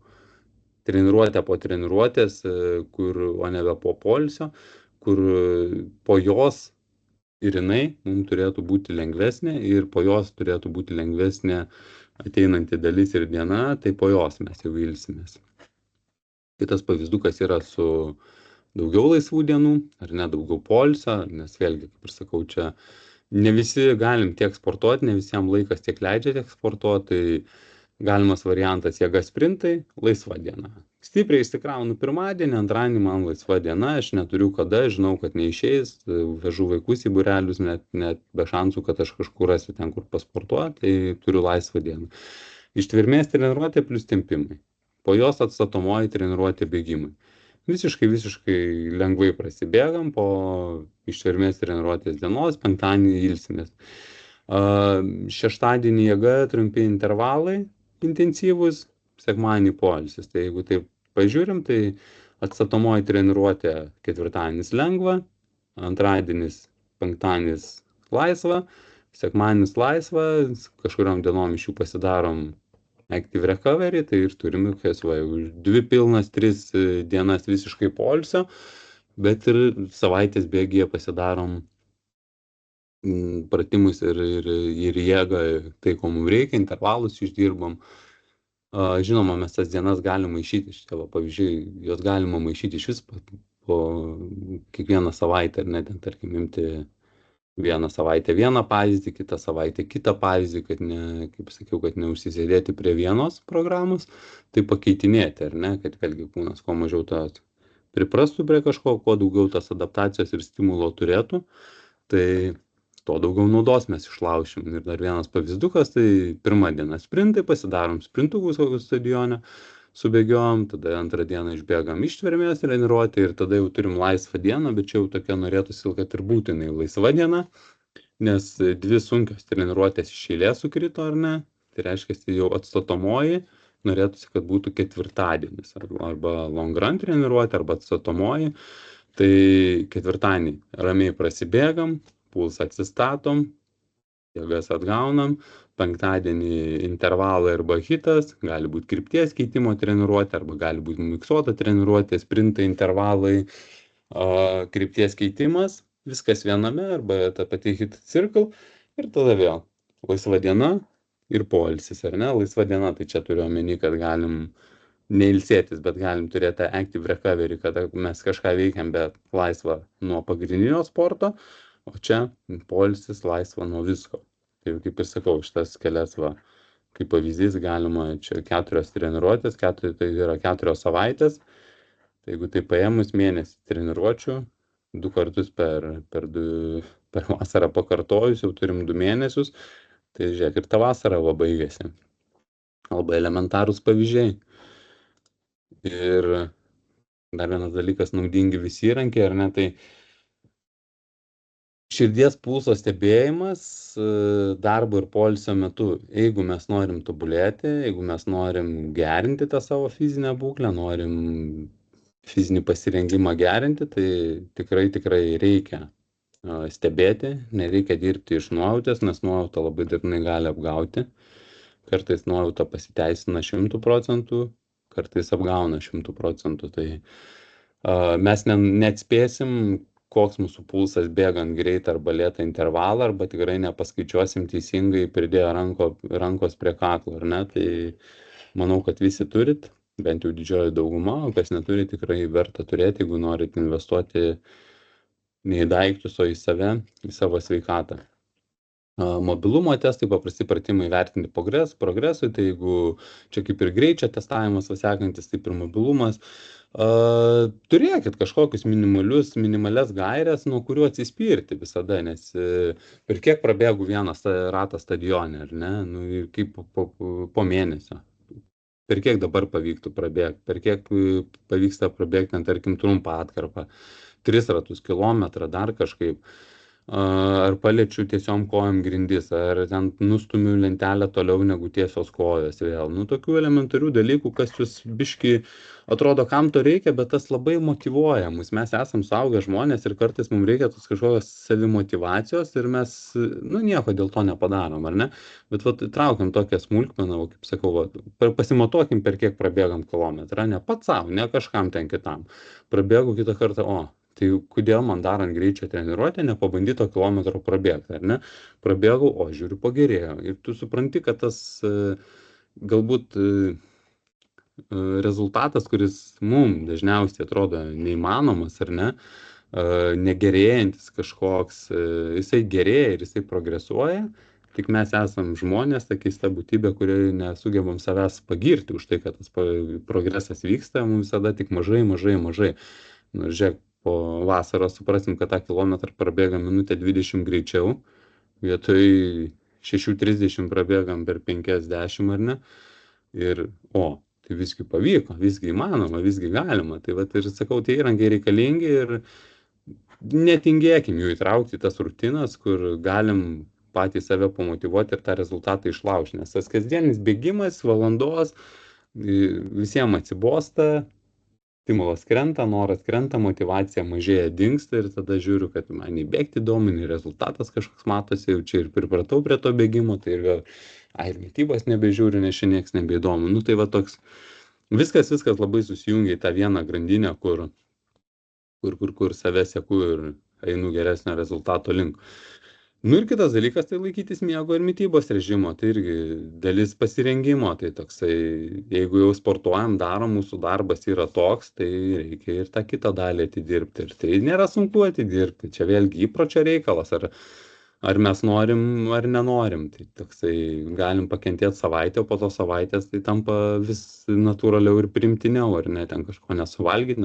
A: treniruotę po treniruotės, o nebe po poilsio, kur po jos ir jinai mums turėtų būti lengvesnė ir po jos turėtų būti lengvesnė ateinanti dalis ir diena, tai po jos mes jau ilsimės. Kitas pavyzdukas yra su daugiau laisvų dienų ar ne daugiau poilsio, nes vėlgi, kaip ir sakau, čia ne visi galim tiek sportuoti, ne visiems laikas tiek leidžia tiek sportuoti, tai galimas variantas jėga sprintai, laisva diena. Stipriai įsikraunu pirmadienį, antradienį man laisva diena, aš neturiu kada, žinau, kad neišeis, vežu vaikus į būrelius, net be šansų, kad aš kažkur rasiu ten, kur pasportuoti, tai turiu laisvą dieną. Ištvermės treniruotė plus tempimai. Po jos atstatomoji treniruotė bėgimai. Visiškai lengvai prasibėgam po ištvermės treniruotės dienos, penktadienį ilsimės. Šeštadienį jėga, trumpi intervalai, intensyvus, sekmadienį poilsis. Tai jeigu taip pažiūrim, tai atstatomoji treniruotė ketvirtadienis lengva, antradienis, penktadienis laisva, sekmadienis laisva, kažkuriam dienom iš jų pasidarom active recovery, tai ir turim kas va, už 2 pilnas 3 dienas visiškai poilsio, bet ir savaitės bėgyje pasidarom pratimus ir jėgą, tai ko mums reikia, intervalus išdirbam. Žinoma, mes tas dienas galima maišyti, šitie pavyzdžiai, jos galima maišyti iš vis po kiekvieną savaitę, ar net, tarkim, imti vieną savaitę vieną pavyzdį, kitą savaitę kitą pavyzdį, kad ne, kaip sakiau, kad neužsisėdėti prie vienos programos, tai pakeitinėti, ar ne, kad vėlgi kūnas kuo mažiau tas priprastų prie kažko, kuo daugiau tas adaptacijos ir stimulo turėtų, tai tuo daugiau naudos mes išlaušim. Ir dar vienas pavyzdukas, tai pirmą dieną sprintai, pasidarom sprintukus kokius stadione, subėgiojom, tada antrą dieną išbėgam ištvermės treniruotę ir tada jau turim laisvą dieną, bet čia jau tokia norėtųsi, kad ir būtinai laisva diena, nes 2 sunkios treniruotės iš eilės sukrito, ar ne, tai reiškia, jau atstatomoji, norėtųsi, kad būtų ketvirtadienis, arba long run treniruotė, arba atstatomoji, tai ketvirtadienį ramiai prasibėgam, pulsą atsistatom, jėgas atgaunam, penktadienį intervalai arba hitas, gali būti krypties keitimo treniruotė, arba gali būti miksuota treniruotė, sprintai, intervalai, krypties keitimas, viskas viename, arba ta pati hit circle, ir tada vėl laisva diena ir poilsis, ar ne? Laisva diena, tai čia turiu omeny, kad galim neilsėtis, bet galim turėti tą active recovery, kada mes kažką veikiam, bet laisva nuo pagrindinio sporto, o čia poilsis laisva nuo visko. Tai kaip ir sakau, šitas kelias, kaip pavyzdys, galima čia 4 treniruotės, tai yra 4 savaitės. Tai jeigu tai paėmus mėnesį treniruočių, 2 kartus per vasarą pakartojus, jau turim 2 mėnesius, tai žiūrėk, ir ta vasara va baigėsi. Labai elementarūs pavyzdžiai. Ir dar vienas dalykas, naudingi visi įrankiai, ar ne, tai širdies pulso stebėjimas darbo ir poilsio metu. Jeigu mes norim tobulėti, jeigu mes norim gerinti tą savo fizinę būklę, norim fizinį pasirengimą gerinti, tai tikrai reikia stebėti, nereikia dirbti iš nuojautės, nes nuojauta labai dažnai gali apgauti. Kartais nuojauta pasiteisina 100%, kartais apgauna 100%. Tai mes neatspėsim, koks mūsų pulsas bėgant greitą arba lėtą intervalą, arba tikrai nepaskaičiuosim teisingai pridėję rankos prie kaklo, ar ne? Tai manau, kad visi turit, bent jau didžioji dauguma, o kas neturi, tikrai verta turėti, jeigu norit investuoti ne į daiktus, o į save, į savo sveikatą. Mobilumo testai, paprasti pratimai vertinti progresui, tai jeigu čia kaip ir greičio testavimas sekantis, taip ir mobilumas, turėkit kažkokius minimalias gairias, nuo kurių atsispirti visada, nes per kiek prabėgu vieną ratą stadione, ar ne, nu, ir kaip po mėnesio, per kiek dabar pavyktų prabėgti, per kiek pavyksta prabėgti, tarkim, trumpą atkarpą, 3 ratus, kilometrą, dar kažkaip. ar paliečiu tiesiom kojom grindis, ar ten nustumiu lentelę toliau negu tiesios kojos vėl. Nu, tokių elementarių dalykų, kas jūs biški atrodo, kam to reikia, bet tas labai motyvuoja mus. Mes esam suaugę žmonės ir kartais mums reikia tos kažkokios savimotyvacijos ir mes, nu, nieko dėl to nepadarom, ar ne? Bet vat, traukiam tokią smulkmeną, o, kaip sakau, vat, pasimatuokim, per kiek prabėgam kilometrą, ne pats savo, ne kažkam ten kitam. Prabėgu kitą kartą, o, tai kodėl man darant greičio treniruotę nepabandyti to kilometro prabėgti, ar ne? Prabėgau, o, žiūriu, pagerėjo. Ir tu supranti, kad tas galbūt rezultatas, kuris mum dažniausiai atrodo neįmanomas, ar ne, negerėjantis kažkoks, jisai gerėja ir jisai progresuoja, tik mes esam žmonės, ta keista būtybė, kurioje nesugebam savęs pagirti už tai, kad tas progresas vyksta, mums visada tik mažai, mažai, mažai. Nu, ir žiūrėk, po vasaros suprasim, kad tą kilometrą prabėgam minutę 20 greičiau, vietoj 6:30 prabėgam per 50, ar ne? Ir, o, tai visgi pavyko, visgi įmanoma, visgi galima. Tai vat ir sakau, tie įrankiai reikalingi ir netingėkim jų įtraukti į tas rutinas, kur galim patys save pamotyvuoti ir tą rezultatą išlaužti. Nes tas kasdienis bėgimas, valandos, visiems atsibosta, stimulas krenta, noras krenta, motyvacija mažėja, dingsta ir tada žiūriu, kad man įbėgti įdomu, rezultatas kažkoks matosi, jau čia ir pripratau prie to bėgimo, tai ir vėl, ir mitybos nebežiūriu, nes čia nieks nebeįdomu. Nu tai va toks, viskas labai susijungia į tą vieną grandinę, kur save seku ir einu geresnio rezultato link. Nu ir kitas dalykas, tai laikytis miego ir mitybos režimo, tai irgi dalis pasirengimo, tai toksai, jeigu jau sportuojam, darom, mūsų darbas yra toks, tai reikia ir tą kitą dalį atidirbti. Ir tai nėra sunku atidirbti, čia vėlgi įpročio reikalas, ar mes norim, ar nenorim. Tai toksai, galim pakentėti savaitę, o po to savaitės tai tampa vis natūraliau ir primtiniau, ar ne, ten kažko nesuvalgyti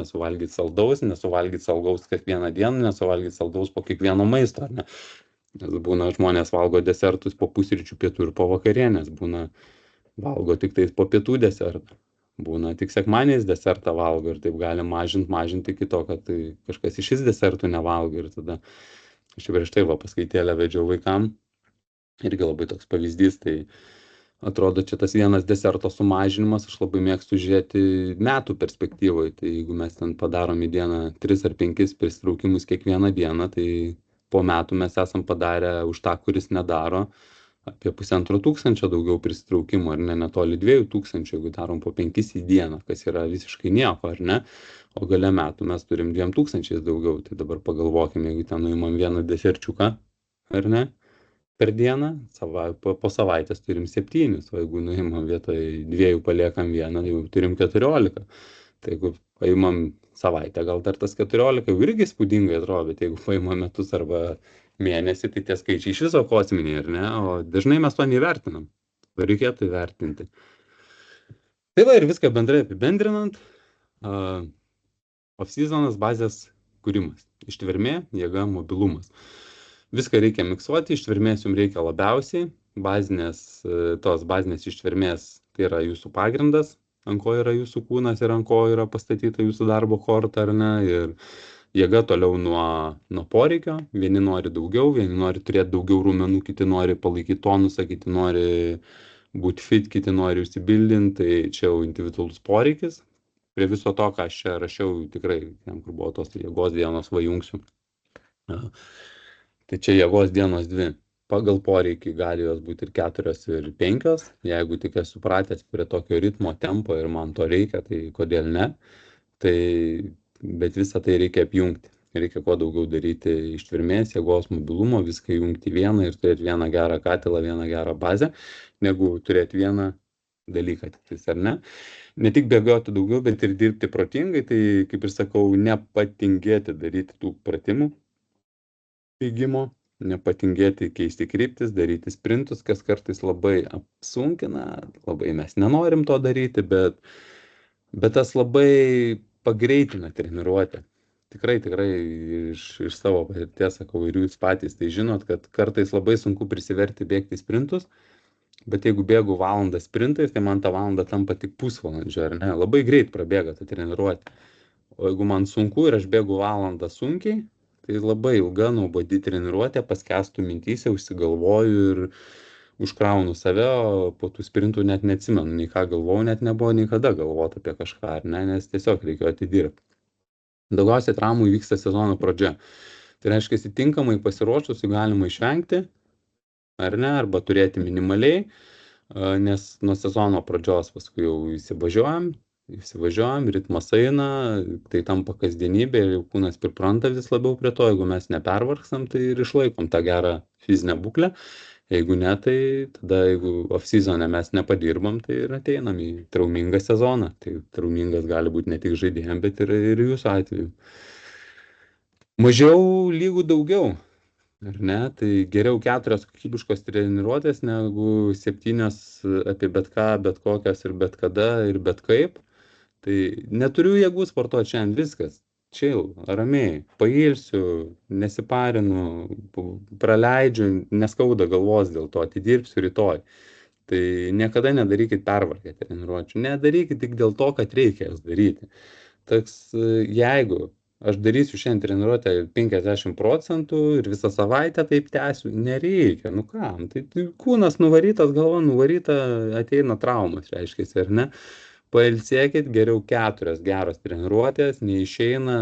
A: saldaus kiekvieną dieną, nesuvalgyti saldaus po kiekvieno maisto, ar ne. Nes būna žmonės valgo desertus po pusryčių, pietų ir po vakarienės, būna valgo tik tais po pietų desertą, būna tik sekmadieniais desertą valgo ir taip gali mažinti iki to, kad tai kažkas išvis desertų nevalgo. Ir tada aš jau prieš tai paskaitėlę vedžiau vaikam, irgi labai toks pavyzdys, tai atrodo čia tas vienas deserto sumažinimas, aš labai mėgstu žiūrėti metų perspektyvoje, tai jeigu mes ten padarom į dieną 3 ar 5 pritraukimus kiekvieną dieną, tai po metų mes esam padarę už tą, kuris nedaro, apie 1500 daugiau pritraukimų, ar ne, netoli 2000, jeigu darom po 5 į dieną, kas yra visiškai nieko, ar ne, o gale metų mes turim 2000 daugiau, tai dabar pagalvokime, jeigu ten nuimam vieną deserčiuką, ar ne, per dieną, po savaitės turim 7, o jeigu nuimam vietoj 2 paliekam vieną, jau turim 14. Tai jeigu paimam savaitę, gal dar tas 14 jau irgi spūdingai atrodo, bet jeigu paimam metus arba mėnesį, tai tie skaičiai iš viso kosminiai, ar ne? O dažnai mes to neįvertinam. Reikėtų įvertinti. Tai va ir viską bendrai apibendrinant. Off-seasonas, bazės kūrimas. Ištvermė, jėga, mobilumas. Viską reikia miksuoti, ištvermės jums reikia labiausiai. Tos bazinės ištvermės tai yra jūsų pagrindas, ant ko yra jūsų kūnas ir ant ko yra pastatyta jūsų darbo korta, ar ne, ir jėga toliau nuo poreikio, vieni nori daugiau, vieni nori turėti daugiau raumenų, kiti nori palaikyti tonusą, kiti nori būti fit, kiti nori užsibildinti, tai čia jau individualus poreikis. Prie viso to, ką aš čia rašiau, tikrai, ten, kur buvo tos jėgos dienos, jungsiu. Tai čia jėgos dienos 2. Pagal poreikį gali jos būti ir 4 ir 5, jeigu tik esu pratęs prie tokio ritmo, tempo ir man to reikia, tai kodėl ne. Tai, bet visą tai reikia apjungti. Reikia kuo daugiau daryti ištvermės, jėgos, mobilumo, viską jungti vieną ir turėti vieną gerą katilą, vieną gerą bazę, negu turėti vieną dalyką tiktais, ar ne. Ne tik bėgioti daugiau, bet ir dirbti protingai, tai kaip ir sakau, nepatingėti daryti tų pratimų bėgimo, nepatingėti keisti kryptis, daryti sprintus, kas kartais labai apsunkina, labai mes nenorim to daryti, bet tas labai pagreitina treniruotę. Tikrai iš savo patirties sakau ir jūs patys tai žinot, kad kartais labai sunku prisiverti bėgti sprintus, bet jeigu bėgu valandą sprintais, tai man ta valanda tampa tik pusvalandžio, ar ne? Labai greit prabėga ta treniruotė. O jeigu man sunku ir aš bėgu valandą sunkiai, tai labai ilga nuobodi treniruotė, paskęstu mintyse, užsigalvoju ir užkraunu save, o po tų sprintų net neatsimenu, nei ką galvojau, net nebuvo nei kada galvoti apie kažką, ar ne, nes tiesiog reikėjo atidirbti. Daugiausiai traumų įvyksta sezono pradžia. Tai reiškia, tinkamai pasiruošus jų galima išvengti, ar ne, arba turėti minimaliai, nes nuo sezono pradžios paskui jau įsivažiuojam, ritmas eina, tai tampa kasdienybė ir jau kūnas pripranta vis labiau prie to, jeigu mes nepervargstam, tai ir išlaikom tą gerą fizinę būklę. Jeigu ne, tai tada, jeigu off-season'e mes nepadirbam, tai ir ateinam į traumingą sezoną. Tai traumingas gali būti ne tik žaidėjams, bet ir jūsų atveju. Mažiau lygų daugiau, ar ne? Tai geriau 4 kokybiškos treniruotės negu 7 apie bet ką, bet kokias ir bet kada ir bet kaip. Tai neturiu jėgų sportuoti šiandien, viskas. Chill, ramiai, pailsiu, nesiparinu, praleidžiu, neskauda galvos dėl to, atidirbsiu rytoj. Tai niekada nedarykit pervargę treniruočių, nedarykit tik dėl to, kad reikia jas daryti. Toks, jeigu aš darysiu šiandien treniruotę 50% ir visą savaitę taip tęsiu, nereikia, nu kam, tai kūnas nuvarytas, galva nuvaryta, ateina traumas, reiškia, ar ne? Pailsėkit, geriau 4 geros treniruotės, neišeina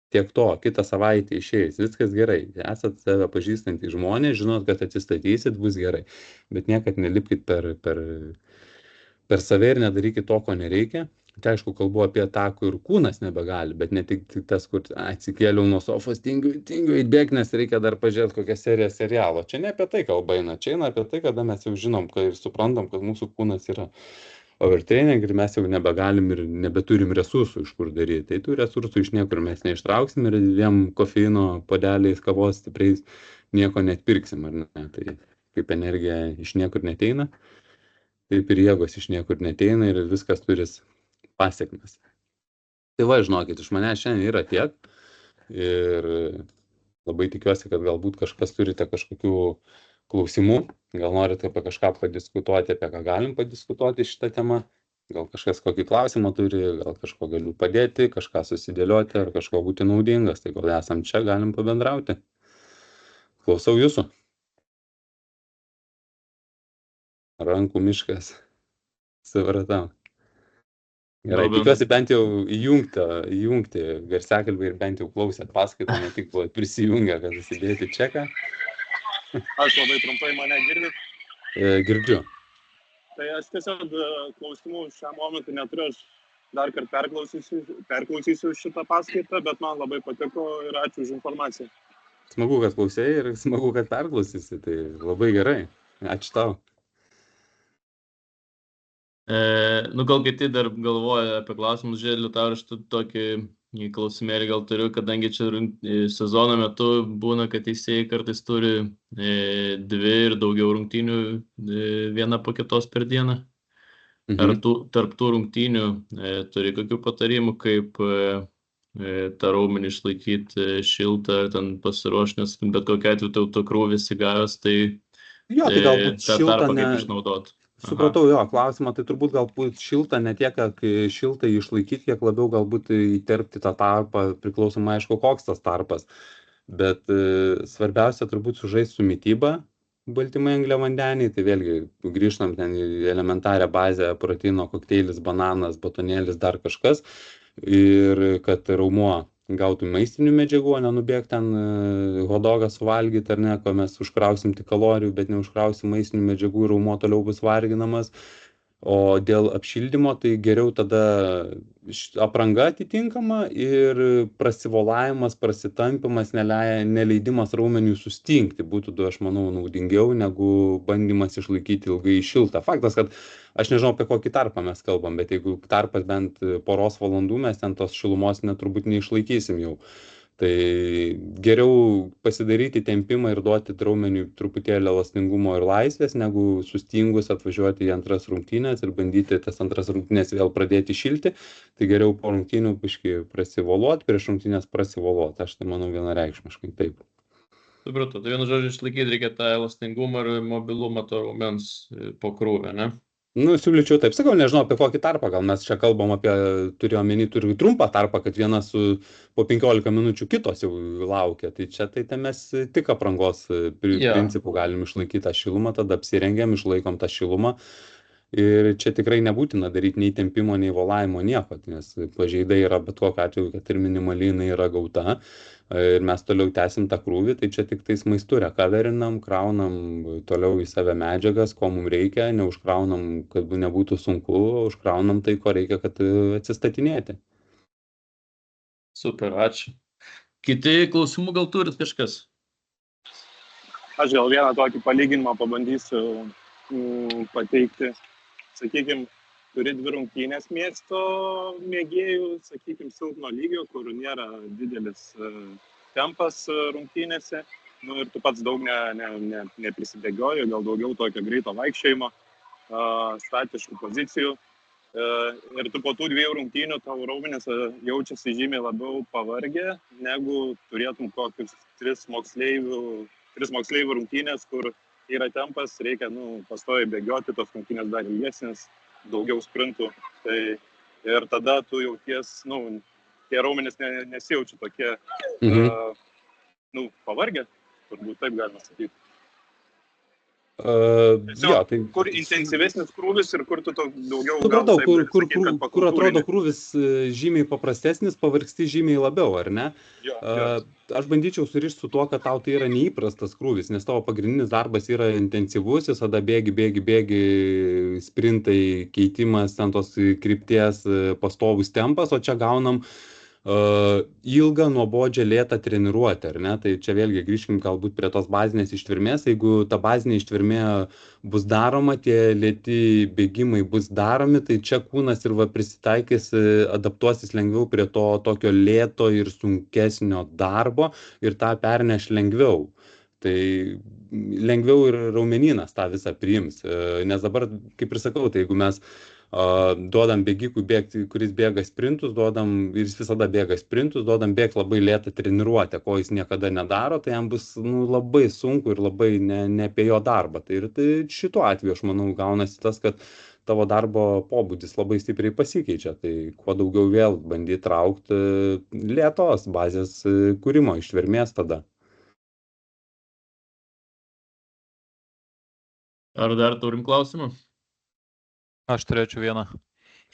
A: tiek to, kitą savaitę išeis, viskas gerai, esat save pažįstantys žmonės, žinot, kad atsistatysit, bus gerai, bet niekad nelipkit per save ir nedarykit to, ko nereikia. Tai aišku, kalbu apie tą, kur kūnas nebegali, bet ne tik tas, kur atsikėliau nuo sofos, tingiu įbėgti, nes reikia dar pažiūrėti kokią seriją serialo. Čia ne apie tai kalba eina, čia eina apie tai, kada mes jau žinom ir suprantam, kad mūsų kūnas yra overtraining ir mes jau nebegalim ir nebeturim resursų iš kur daryti. Tai tų resursų iš niekur mes neištrauksim ir 2 kofeino puodeliais kavos stipriais nieko neatpirksim, ar ne? Tai kaip energija iš niekur neteina, taip ir jėgos iš niekur neteina ir viskas turis pasiekmes. Tai va, žinokit, iš manęs šiandien yra tiek ir labai tikiuosi, kad galbūt kažkas turite kažkokių klausimų, gal norite apie kažką padiskutuoti, apie ką galim padiskutuoti šitą temą, gal kažkas kokį klausimą turi, gal kažko galiu padėti, kažką susidėlioti ar kažko būti naudingas, tai gal esam čia, galim pabendrauti. Klausau jūsų. Rankų miškas. Supratau. Gerai, tikiuosi bent jau įjungti garsiakalbį ir bent jau klausėt paskaitą, ne tik prisijungę, kad susidėti čeką.
B: Aš labai trumpai mane girdit?
A: Girdžiu.
B: Tai aš tiesiog klausimų šiam momentui neturiu, aš dar kartą perklausysiu šitą paskaitą, bet man labai patiko ir ačiū už informaciją.
A: Smagu, kad klausėjai ir smagu, kad perklausysi, tai labai gerai. Ačiū tau.
C: Gal kiti dar galvoja apie klausimus, žiūrėjau, tau aš tokį klausimėlį gal turiu, kadangi čia sezono metu būna, kad teisėjai kartais turi 2 ir daugiau rungtynių vieną po kitos per dieną. Ar tarp tų rungtynių turi kokių patarimų, kaip tą raumenį išlaikyti šiltą ar ten pasiruošti, nes bet kokia atveju to krūvis įgavęs, tai tą tarpą kaip išnaudoti.
A: Supratau jo klausimą, tai turbūt galbūt šiltą, ne tiek, kad šiltą išlaikyti, kiek labiau galbūt įterpti tą tarpą, priklausomai aišku, koks tas tarpas. Bet svarbiausia turbūt sužaisti su mityba, baltymai, angliavandeniai, tai vėlgi grįžtam ten į elementarią bazę, proteino kokteilis, bananas, batonėlis, dar kažkas. Ir kad raumuo gautų maistinių medžiagų, o nenubėgti ten hodogą suvalgyti ar ne, ko mes užkrausim tik kalorijų, bet neužkrausim maistinių medžiagų ir raumuo toliau bus varginamas. O dėl apšildymo, tai geriau tada apranga atitinkama ir prasivolavimas, prasitampimas, neleidimas raumeniui sustingti būtų, aš manau, naudingiau negu bandymas išlaikyti ilgai šiltą. Faktas, kad aš nežinau, apie kokį tarpą mes kalbam, bet jeigu tarpas bent poros valandų, mes ten tos šilumos turbūt neišlaikysim jau. Tai geriau pasidaryti tempimą ir duoti raumeniui truputėlį elastingumo ir laisvės, negu sustingus atvažiuoti į antras rungtynės ir bandyti tas antras rungtynės vėl pradėti šilti. Tai geriau po rungtynių biškį prasivoluoti, prieš rungtynės prasivoluoti. Aš tai manau vienareikšmiškai taip.
C: Supratau, tai vienu žodžiu išlaikyti reikia tą elastingumą ir mobilumą to raumens po krūvio, ne?
A: Nu, siūlyčiau taip, sakau, nežinau apie kokį tarpą, gal mes čia kalbam apie, turiu trumpą tarpą, kad vienas po 15 minučių kitos jau laukia, tai čia tai mes tik aprangos
C: Jo.
A: principų galim išlaikyti tą šilumą, tada apsirengiam, išlaikom tą šilumą ir čia tikrai nebūtina daryti nei tempimo, nei volavimo, nieko, nes pažeidai yra bet kokiu atveju, kad ir minimaliai jinai yra gauta. Ir mes toliau tęsim tą krūvį, tai čia tik tais maistu rekaverinam, kraunam toliau į save medžiagas, ko mums reikia, neužkraunam, kad nebūtų sunku, užkraunam tai, ko reikia, kad atsistatinėti.
C: Super, ačiū. Kiti klausimų gal turit kažkas?
B: Aš gal vieną tokį palyginimą pabandysiu pateikti. Sakykime, turi 2 rungtynės miesto mėgėjų, sakykime, silpno lygio, kur nėra didelis tempas rungtynėse. Nu, ir tu pats daug neprisibėgioji, gal daugiau tokio greito vaikščiojimo, statiškų pozicijų. Ir tu po tų 2 rungtynių tavo raumenys jaučiasi žymiai labiau pavargę, negu turėtum kokius 3 moksleivių rungtynės, kur yra tempas, reikia pastoviai bėgioti, tos rungtynės dar ilgesnės, daugiau sprintų. Tai ir tada tu jauties, tie raumenys nesijaučia tokie pavargę, turbūt taip galima sakyti.
A: Tai
B: kur intensyvesnis krūvis ir kur tu daugiau...
A: Supratau, kur atrodo krūvis žymiai paprastesnis, pavargsti žymiai labiau, ar ne? Aš bandyčiau surišti su tuo, kad tau tai yra neįprastas krūvis, nes tavo pagrindinis darbas yra intensyvus, visada bėgi, sprintai, keitimas, ten tos krypties pastovus tempas, o čia gaunam ilgą, nuobodžią, lėtą treniruotę, ar ne? Tai čia vėlgi grįžkim galbūt prie tos bazinės ištvermės. Jeigu ta bazinė ištvermė bus daroma, tie lėti bėgimai bus daromi, tai čia kūnas ir prisitaikys, adaptuosis lengviau prie to tokio lėto ir sunkesnio darbo ir tą perneš lengviau. Tai lengviau ir raumenynas tą visą priims. Nes dabar, kaip ir sakau, tai jeigu mes duodam bėgikui bėgti, kuris bėga sprintus, ir jis visada bėga sprintus, duodam bėgti labai lėtą treniruotę, ko jis niekada nedaro, tai jam bus labai sunku ir labai ne apie jo darbą. Tai šituo atveju, aš manau, gaunasi tas, kad tavo darbo pobūdis labai stipriai pasikeičia. Tai kuo daugiau vėl bandyti traukti lėtos bazės kūrimo, ištvermės tada.
C: Ar dar turim klausimų?
D: Aš turėčiau vieną.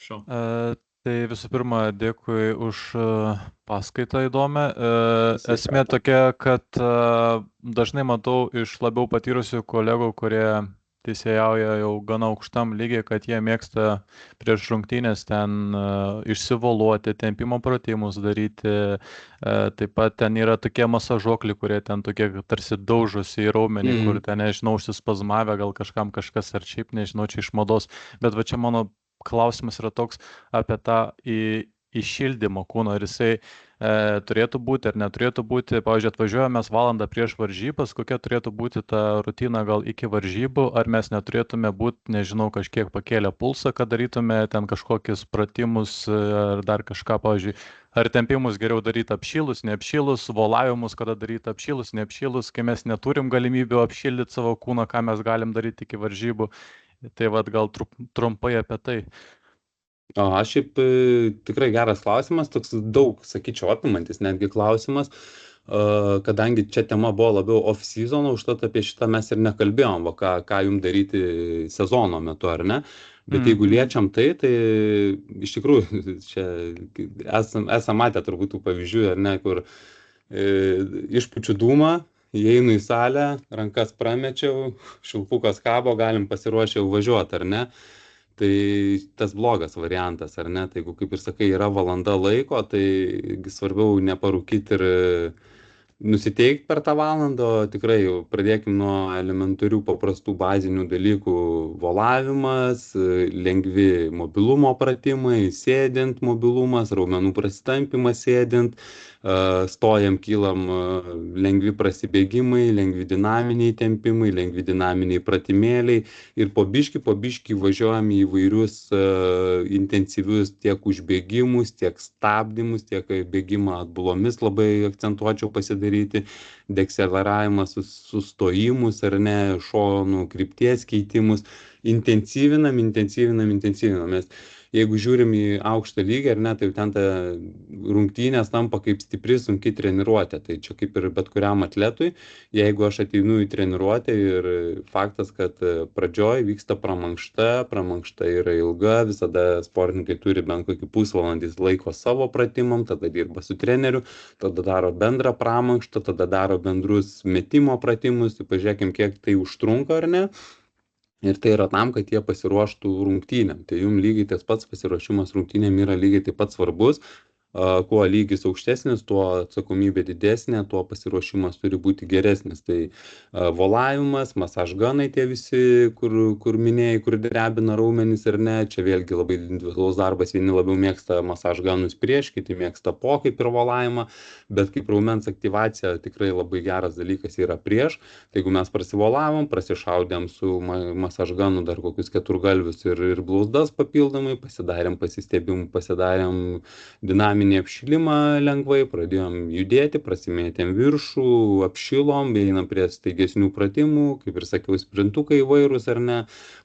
D: Tai visų pirma, dėkui už paskaitą įdomią. Esmė tokia, kad dažnai matau iš labiau patyrusių kolegų, kurie teisėjauja jau gana aukštam lygiai, kad jie mėgsta prieš rungtynės ten išsivoluoti, tempimo pratimus daryti. Taip pat ten yra tokie masažuokliai, kurie ten tokie tarsi daužosi į raumenį, kur ten, nežinau, užsispazmavę, gal kažkam kažkas ar šiaip, nežinau, čia iš mados. Bet va čia mano klausimas yra toks apie tą įšildymą kūno, ar jisai turėtų būti ar neturėtų būti. Pavyzdžiui, atvažiuojame mes valandą prieš varžybas, kokia turėtų būti ta rutina gal iki varžybų, ar mes neturėtume būti, nežinau, kažkiek pakėlę pulsą, kad darytume ten kažkokius pratimus ar dar kažką, pavyzdžiui, ar tempimus geriau daryti apšilus, neapšilus, volavimus, kada daryti apšilus, neapšilus, kai mes neturim galimybių apšildyti savo kūną, ką mes galim daryti iki varžybų. Tai vad gal trumpai apie tai.
A: Aš šiaip tikrai geras klausimas, toks daug, sakyčiau, apimantis netgi klausimas, kadangi čia tema buvo labiau off-season, užtat apie šitą mes ir nekalbėjom, ką jums daryti sezono metu, ar ne? Bet jeigu liečiam tai iš tikrųjų, čia esam matę turbūt tų pavyzdžių, ar ne, kur išpučiu dūmą, įeinu į salę, rankas pramečiau, šilpukas kabo, galim pasiruošę važiuoti, ar ne? Tai tas blogas variantas, ar ne? Tai jeigu, kaip ir sakai, yra valanda laiko, tai svarbiau neparūkyti ir nusiteikti per tą valandą, tikrai pradėkim nuo elementarių paprastų bazinių dalykų: volavimas, lengvi mobilumo pratimai, sėdint mobilumas, raumenų prasitampimas sėdint, stojam, kylam, lengvi prasibėgimai, lengvi dinaminiai tempimai, lengvi dinaminiai pratimėliai ir po biškį važiuojam į įvairius intensyvius tiek užbėgimus, tiek stabdymus, tiek bėgimą atbulomis labai akcentuočiau pasidaryti. daryti, dekseleravimas, sustojimus ar ne, šonų krypties keitimus, intensyvinam. Mes jeigu žiūrim į aukštą lygį ar ne, tai ten ta rungtynės tampa kaip stipri, sunki treniruotė. Tai čia kaip ir bet kuriam atletui, jeigu aš ateinu į treniruotę ir faktas, kad pradžioj vyksta pramankšta yra ilga, visada sportininkai turi bent kokį pusvalandį laiko savo pratimam, tada dirba su treneriu, tada daro bendrą pramankštą, tada daro bendrus metimo pratimus, tai pažiūrėkim, kiek tai užtrunka ar ne. Ir tai yra tam, kad jie pasiruoštų rungtynėm. Tai jums lygiai tas pats pasiruošimas rungtynėm yra lygiai taip pat svarbus. Kuo lygis aukštesnis, tuo atsakomybė didesnė, tuo pasiruošimas turi būti geresnis. Tai volavimas, masažganai tie visi, kur minėjai, kur drebina raumenys ir ne, čia vėlgi labai individualus darbas, vieni labiau mėgsta masažganus prieš, kiti mėgsta po kaip ir volavimą, bet kaip raumens aktyvacija tikrai labai geras dalykas yra prieš. Tai jeigu mes prasivolavom, prasišaudėm su masažganu dar kokius keturgalvius ir blauzdas papildomai, pasistebim, pasidarėm dinaminį apšilimą lengvai, pradėjom judėti, prasimėtėm viršų, apšilom, einam prie staigesnių pratimų, kaip ir sakiau, sprintukai įvairūs ar ne,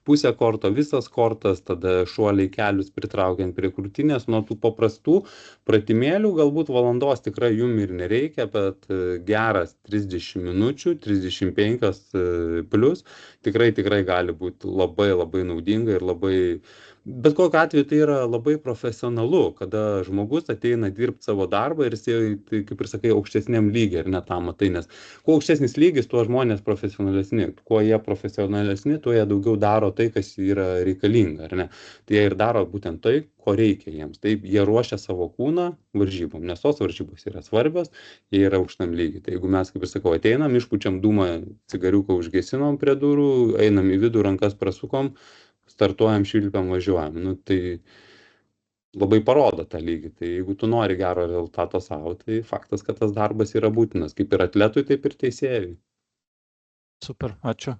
A: pusę korto, visas kortas, tada šuoliai kelius pritraukiant prie krūtinės, nuo tų paprastų pratimėlių, galbūt valandos tikrai jum ir nereikia, bet geras 30 minučių, 35 plus, tikrai gali būti labai naudinga ir labai. Bet kokiu atveju tai yra labai profesionalu, kada žmogus ateina dirbti savo darbą ir jisai, tai, kaip ir sakai, aukštesniam lygiai ir net tą matai, nes kuo aukštesnis lygis, tuo žmonės profesionalesni, kuo jie profesionalesni, tuo jie daugiau daro tai, kas yra reikalinga, ar ne? Tai jie ir daro būtent tai, ko reikia jiems. Taip, jie ruošia savo kūną varžybom, nes tos varžybos yra svarbios, jie yra aukštam lygiai. Tai jeigu mes, kaip ir sakau, ateinam, išpučiam dūmą, cigariuką užgesinom prie durų, einam į vidų, rankas prasukom, startuojam, švilpiam, važiuojam. Nu, tai labai parodo tą lygį. Tai jeigu tu nori gero rezultato savo, tai faktas, kad tas darbas yra būtinas. Kaip ir atletui, taip ir teisėjui.
D: Super, ačiū.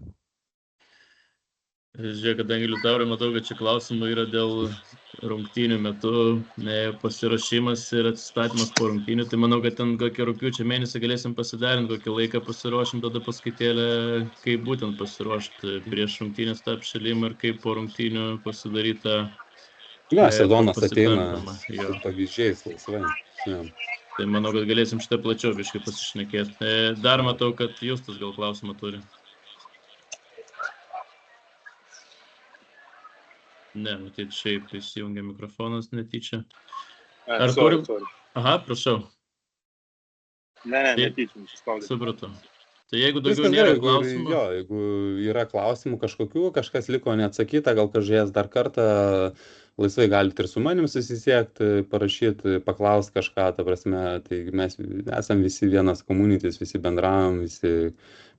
C: Žiūrėk, kadangi Liutaurai, matau, kad čia klausimų yra dėl rungtynių metu pasiruošimas ir atsistatymas po rungtynių. Tai manau, kad ten kokį rugpjūčio mėnesį galėsim pasidarinti, kokį laiką pasiruošim, tada paskaitėlę, kaip būtent pasiruošti prieš rungtynės tą apšilimą ir kaip po rungtynių pasidarytą.
A: Sezonas ateina su pavyzdžiais laisvai.
C: Tai manau, kad galėsim šitą plačiau biškai pasišnekėti. Dar matau, kad Justas gal klausimą turi. Ne, matyt, šiaip įsijungia mikrofonas netyčia.
B: Sorry.
C: Aha, prašau.
B: Ne, netyčia, suspaudė.
C: Supratau. Tai jeigu daugiau nėra klausimų.
A: Jeigu yra klausimų kažkokių, kažkas liko neatsakyta, gal kažkas dar kartą laisvai galite ir su manim susisiekti, parašyti, paklausti kažką, ta prasme, tai mes esam visi vienas communities, visi bendravom, visi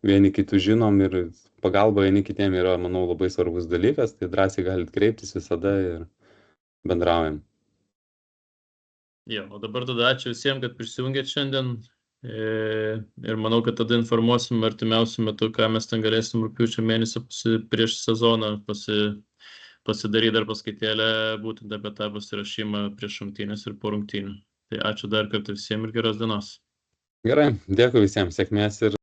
A: vieni kitų žinom ir pagalba vieni kitiem yra, manau, labai svarbus dalykas, tai drąsiai galite kreiptis visada ir bendraujam.
C: Jo, o dabar tada ačiū visiems, kad prisijungėt šiandien ir manau, kad tada informuosim artimiausiu metu, ką mes ten galėsim rugpjūčio mėnesį prieš sezoną pasidaryti dar paskaitėlę būtent apie tą pasirašymą prieš rungtynes ir po rungtynių. Tai ačiū dar kartą visiems ir geros dienos.
A: Gerai, dėkui visiems, sėkmės ir